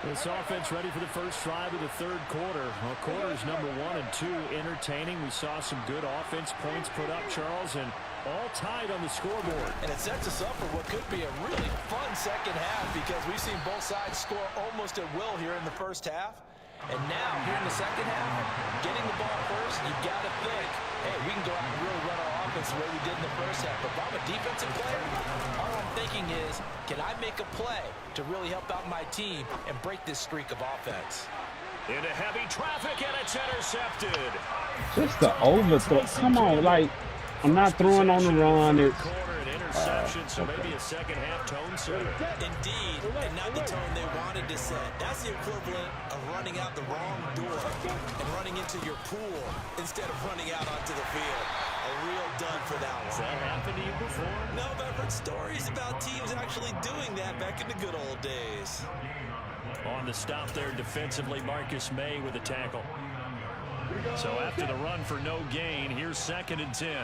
This offense ready for the first drive of the third quarter. Well, quarters number 1 and 2 entertaining. We saw some good offense points put up, Charles, and all tied on the scoreboard. And it sets us up for what could be a really fun second half because we've seen both sides score almost at will here in the first half. And now, here in the second half, getting the ball first, you've got to think, hey, we can go out and really run our offense the way we did in the first half. But if I'm a defensive player, all I'm thinking is, can I make a play to really help out my team and break this streak of offense? Into heavy traffic, and it's intercepted. Just the overthrow. Come on, like, I'm not throwing on the run. It's interception, so maybe a second half tone setter. Indeed, and not the tone they wanted to set. That's the equivalent of running out the wrong door and running into your pool instead of running out onto the field. A real dud for that one. Has that happened to you before? No, but I've heard stories about teams actually doing that back in the good old days. On the stop there defensively, Marcus May with a tackle. So after the run for no gain, here's 2nd and 10.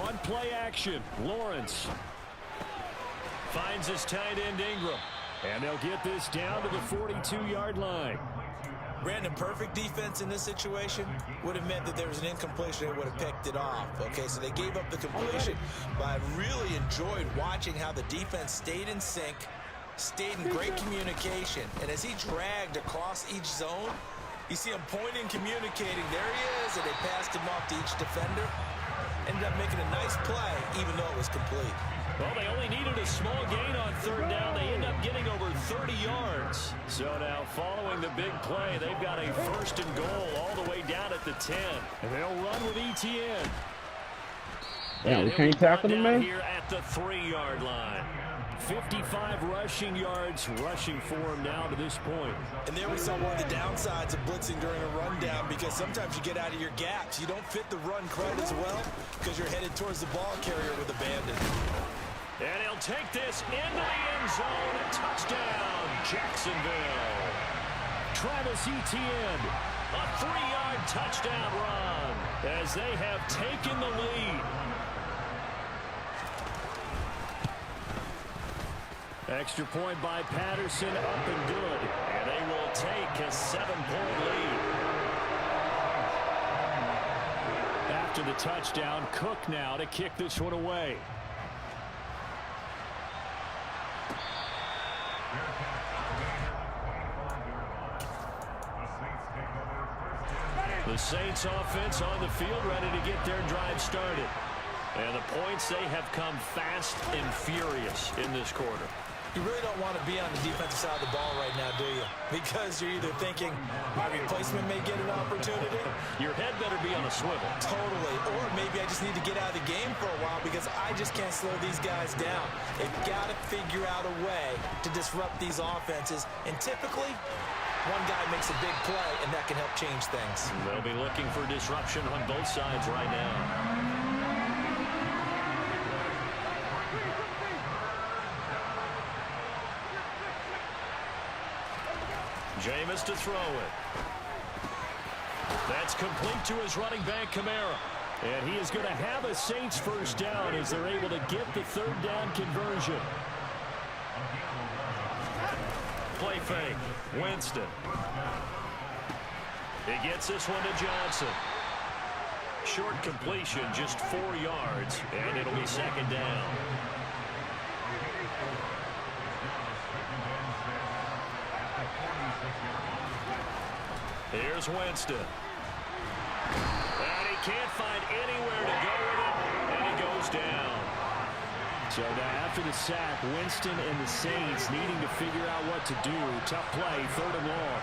On play action, Lawrence finds his tight end Ingram. And they'll get this down to the 42-yard line. Brandon, perfect defense in this situation would have meant that there was an incompletion. They would have picked it off. Okay, so they gave up the completion. But I really enjoyed watching how the defense stayed in sync, stayed in great communication. And as he dragged across each zone, you see him pointing, communicating. There he is, and they passed him off to each defender. Ended up making a nice play, even though it was complete. Well, they only needed a small gain on third down. They end up getting over 30 yards. So now, following the big play, they've got a 1st and goal all the way down at the 10. And they'll run with ETN. Yeah, we can't tackle him, man. Here at the 3-yard line. 55 rushing yards rushing for him now to this point. And there we saw one of the downsides of blitzing during a rundown, because sometimes you get out of your gaps. You don't fit the run quite as well because you're headed towards the ball carrier with a bandit. And he'll take this into the end zone. A touchdown, Jacksonville. Travis Etienne, a 3-yard touchdown run as they have taken the lead. Extra point by Patterson, up and good. And they will take a 7-point lead. After the touchdown, Cook now to kick this one away. The Saints offense on the field, ready to get their drive started. And the points, they have come fast and furious in this quarter. You really don't want to be on the defensive side of the ball right now, do you? Because you're either thinking, my replacement may get an opportunity. Your head better be on a swivel. Totally. Or maybe I just need to get out of the game for a while because I just can't slow these guys down. They've got to figure out a way to disrupt these offenses. And typically, one guy makes a big play, and that can help change things. They'll be looking for disruption on both sides right now. Jameis to throw it. That's complete to his running back, Kamara. And he is going to have a Saints first down as they're able to get the third down conversion. Play fake. Winston. He gets this one to Johnson. Short completion, just 4 yards, and it'll be second down. Here's Winston. And he can't find anywhere to go with it, and he goes down. So now after the sack, Winston and the Saints needing to figure out what to do. Tough play, 3rd and long.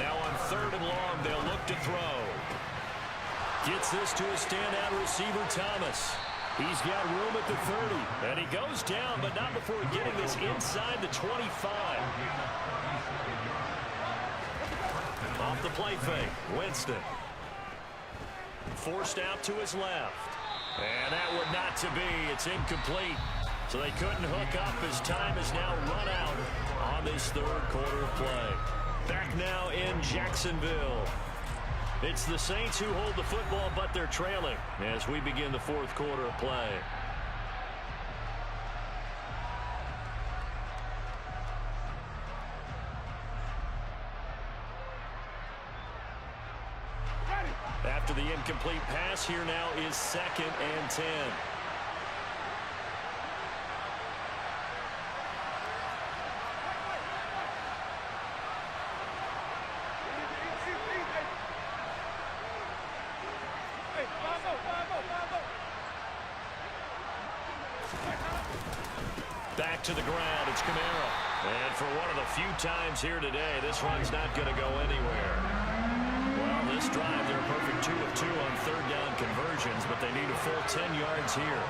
Now on 3rd and long, they'll look to throw. Gets this to his standout receiver, Thomas. He's got room at the 30, and he goes down, but not before getting this inside the 25. Off the play fake, Winston. Forced out to his left. And that would not to be. It's incomplete. So they couldn't hook up as time is now run out on this 3rd quarter of play. Back now in Jacksonville. It's the Saints who hold the football, but they're trailing as we begin the 4th quarter of play. After the incomplete pass, here now is 2nd and 10. Back to the ground, it's Kamara. And for one of the few times here today, this run's not going to go anywhere. Well, this drive, they're a perfect 2 of 2 on 3rd down conversions, but they need a full 10 yards here.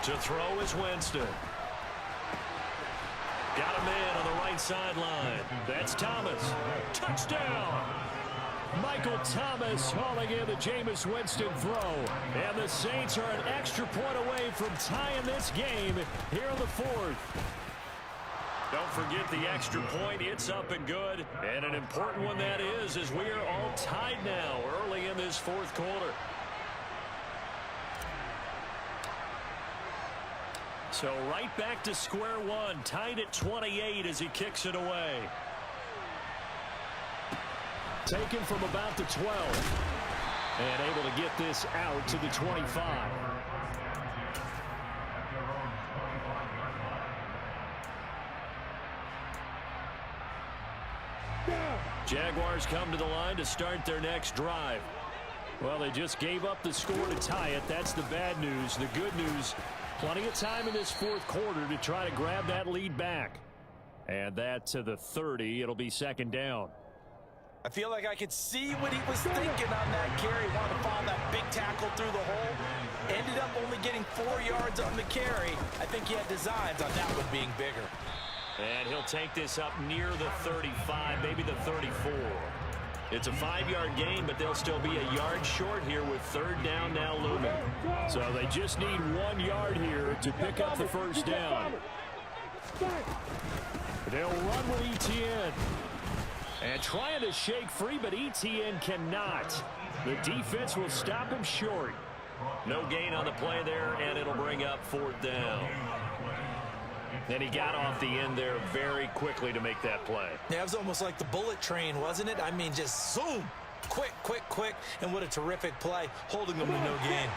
To throw is Winston. Got a man on the right sideline. That's Thomas. Touchdown! Michael Thomas hauling in the Jameis Winston throw. And the Saints are an extra point away from tying this game here in the 4th. Don't forget the extra point. It's up and good. And an important one that is, as we are all tied now early in this 4th quarter. So right back to square one, tied at 28 as he kicks it away. Taken from about the 12. And able to get this out to the 25. Jaguars come to the line to start their next drive. Well, they just gave up the score to tie it. That's the bad news. The good news, plenty of time in this 4th quarter to try to grab that lead back. And that to the 30. It'll be 2nd down. I feel like I could see what he was thinking on that carry. Wanted to follow that big tackle through the hole. Ended up only getting 4 yards on the carry. I think he had designs on that one being bigger. And he'll take this up near the 35, maybe the 34. It's a 5-yard gain, but they'll still be a yard short here with 3rd down now looming. So they just need 1 yard here to pick up the first down. They'll run with Etienne. And trying to shake free, but Etienne cannot. The defense will stop him short. No gain on the play there, and it'll bring up 4th down. And he got off the end there very quickly to make that play. Yeah, it was almost like the bullet train, wasn't it? I mean, just zoom. Quick, quick, quick. And what a terrific play, holding them to no gain.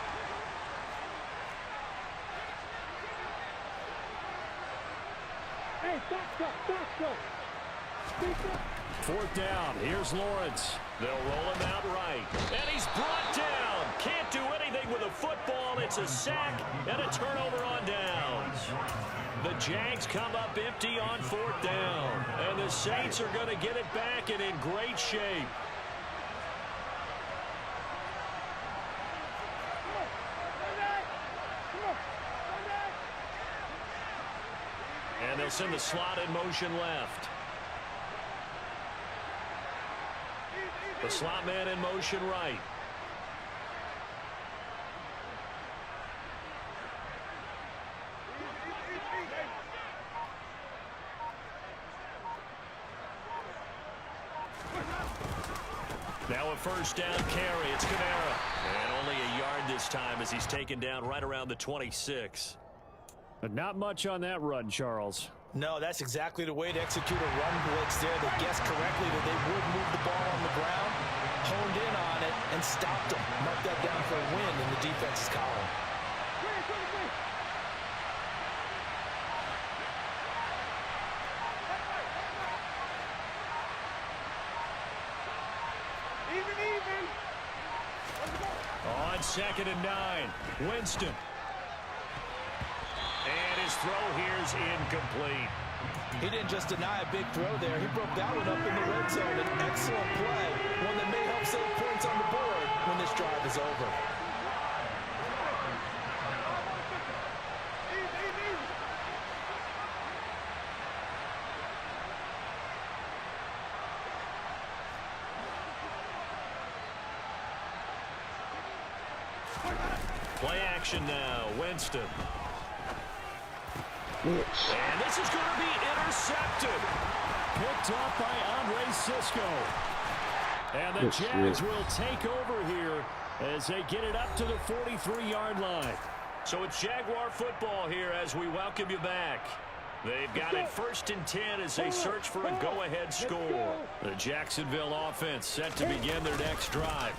Hey, stop. 4th down. Here's Lawrence. They'll roll him out right. And he's brought down. Can't do anything with a football. It's a sack and a turnover on downs. The Jags come up empty on 4th down. And the Saints are going to get it back and in great shape. And they'll send the slot in motion left. The slot man in motion right. Now a 1st down carry. It's Kamara. And only a yard this time as he's taken down right around the 26. But not much on that run, Charles. No, that's exactly the way to execute a run blitz there. They guessed correctly that they would move the ball on the ground, honed in on it, and stopped them. Marked that down for a win in the defense's column. On 2nd and 9, Winston. And his throw here's incomplete. He didn't just deny a big throw there. He broke that one up in the red zone. An excellent play, one that may help save points on the board when this drive is over. Play action now, Winston. And this is going to be intercepted. Picked off by Andre Sisco. And the Jags will take over here as they get it up to the 43-yard line. So it's Jaguar football here as we welcome you back. They've got it 1st and 10 as they search for a go-ahead score. The Jacksonville offense set to begin their next drive.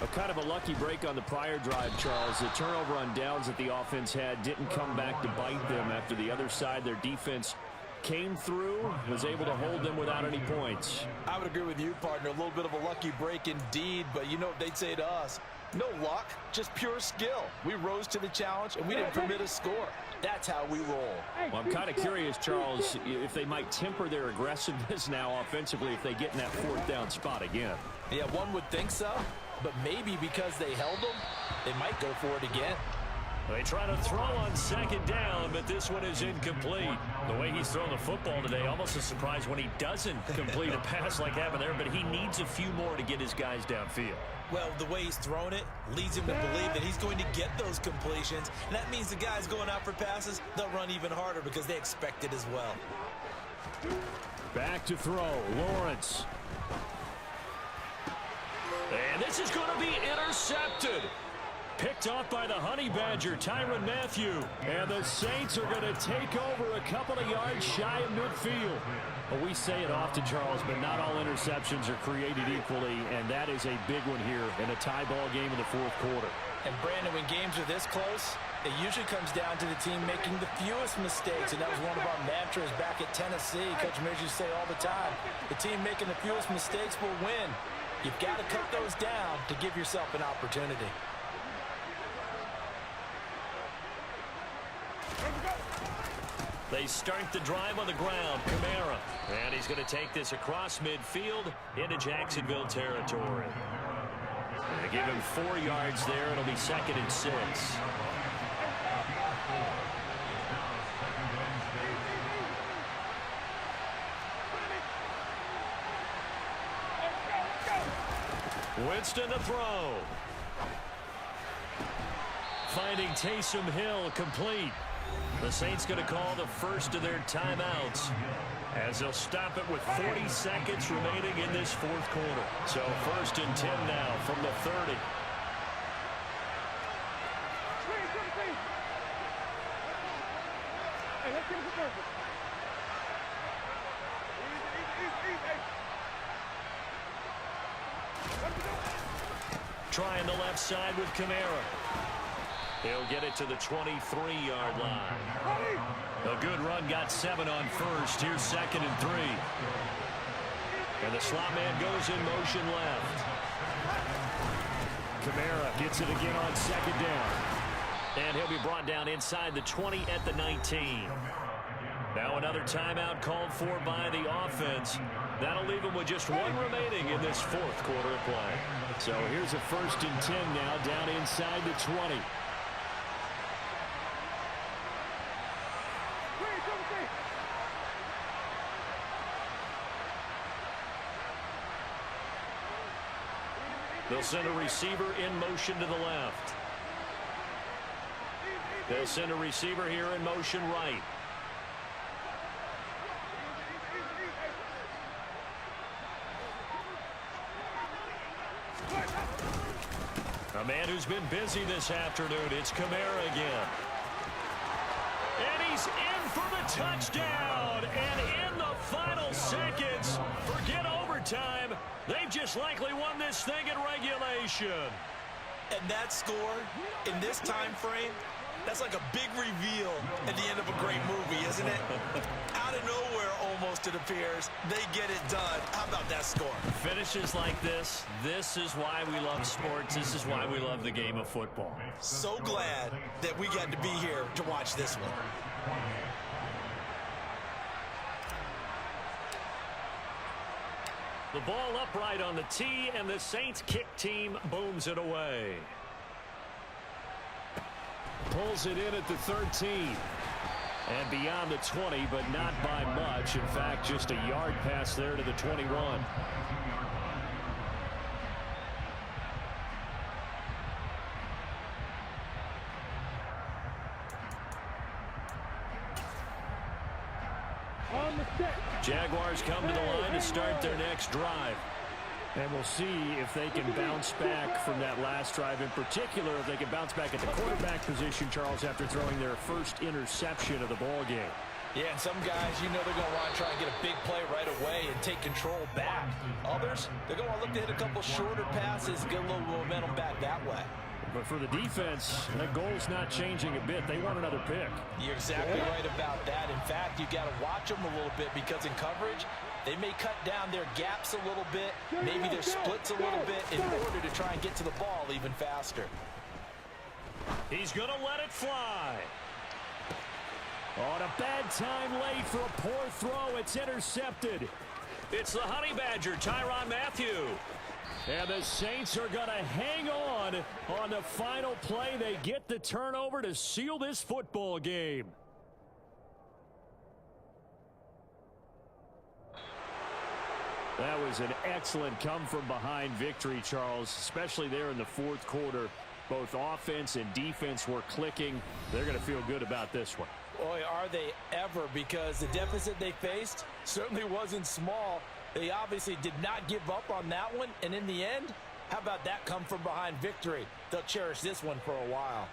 A kind of a lucky break on the prior drive, Charles. The turnover on downs that the offense had didn't come back to bite them after the other side. Their defense came through, was able to hold them without any points. I would agree with you, partner. A little bit of a lucky break indeed, but you know what they'd say to us? No luck, just pure skill. We rose to the challenge, and we didn't permit a score. That's how we roll. Well, I'm kind of curious, Charles, if they might temper their aggressiveness now offensively if they get in that 4th down spot again. Yeah, one would think so, but maybe because they held them, they might go for it again. They try to throw on 2nd down, but this one is incomplete. The way he's thrown the football today, almost a surprise when he doesn't complete a pass like happened there, but he needs a few more to get his guys downfield. Well, the way he's thrown it leads him to believe that he's going to get those completions. And that means the guys going out for passes, they'll run even harder because they expect it as well. Back to throw, Lawrence. And this is going to be intercepted. Picked off by the Honey Badger, Tyrann Mathieu. And the Saints are going to take over a couple of yards shy of midfield. Well, we say it often, Charles, but not all interceptions are created equally, and that is a big one here in a tie ball game in the 4th quarter. And, Brandon, when games are this close, it usually comes down to the team making the fewest mistakes, and that was one of our mantras back at Tennessee. Coach Mears used to say all the time, the team making the fewest mistakes will win. You've got to cut those down to give yourself an opportunity. They start the drive on the ground. Kamara. And he's going to take this across midfield into Jacksonville territory. They give him 4 yards there. It'll be 2nd and 6. Winston to throw. Finding Taysom Hill complete. The Saints going to call the first of their timeouts as they'll stop it with 40 seconds remaining in this 4th quarter. So 1st and 10 now from the 30. Hey, let's get it for purpose. Trying the left side with Kamara. He'll get it to the 23-yard line. A good run, got 7 on first. Here's 2nd and 3. And the slot man goes in motion left. Kamara gets it again on 2nd down. And he'll be brought down inside the 20 at the 19. Now another timeout called for by the offense. That'll leave them with just 1 remaining in this 4th quarter of play. So here's a 1st and 10 now down inside the 20. They'll send a receiver in motion to the left. They'll send a receiver here in motion right. A man who's been busy this afternoon. It's Kamara again. And he's in for the touchdown. And in the final seconds, forget overtime. They've just likely won this thing in regulation. And that score in this time frame, that's like a big reveal at the end of a great movie, isn't it? Out of nowhere, almost, it appears, they get it done. How about that score? Finishes like this is why we love sports. This is why we love the game of football. So glad that we got to be here to watch this one. The ball upright on the tee, and the Saints kick team booms it away. Pulls it in at the 13. And beyond the 20, but not by much. In fact, just a yard pass there to the 21. Jaguars come to the line to start their next drive. And we'll see if they can bounce back from that last drive. In particular, if they can bounce back at the quarterback position, Charles, after throwing their first interception of the ball game. Yeah, and some guys, you know, they're going to want to try and get a big play right away and take control back. Others, they're going to want to look to hit a couple shorter passes, get a little momentum back that way. But for the defense, that goal's not changing a bit. They want another pick. You're exactly right about that. In fact, you got to watch them a little bit because in coverage, they may cut down their gaps a little bit, maybe their splits a little bit in order to try and get to the ball even faster. He's going to let it fly. On a bad time late for a poor throw. It's intercepted. It's the Honey Badger, Tyrann Mathieu. And the Saints are going to hang on the final play. They get the turnover to seal this football game. That was an excellent come-from-behind victory, Charles, especially there in the 4th quarter. Both offense and defense were clicking. They're going to feel good about this one. Boy, are they ever, because the deficit they faced certainly wasn't small. They obviously did not give up on that one, and in the end, how about that come-from-behind victory? They'll cherish this one for a while.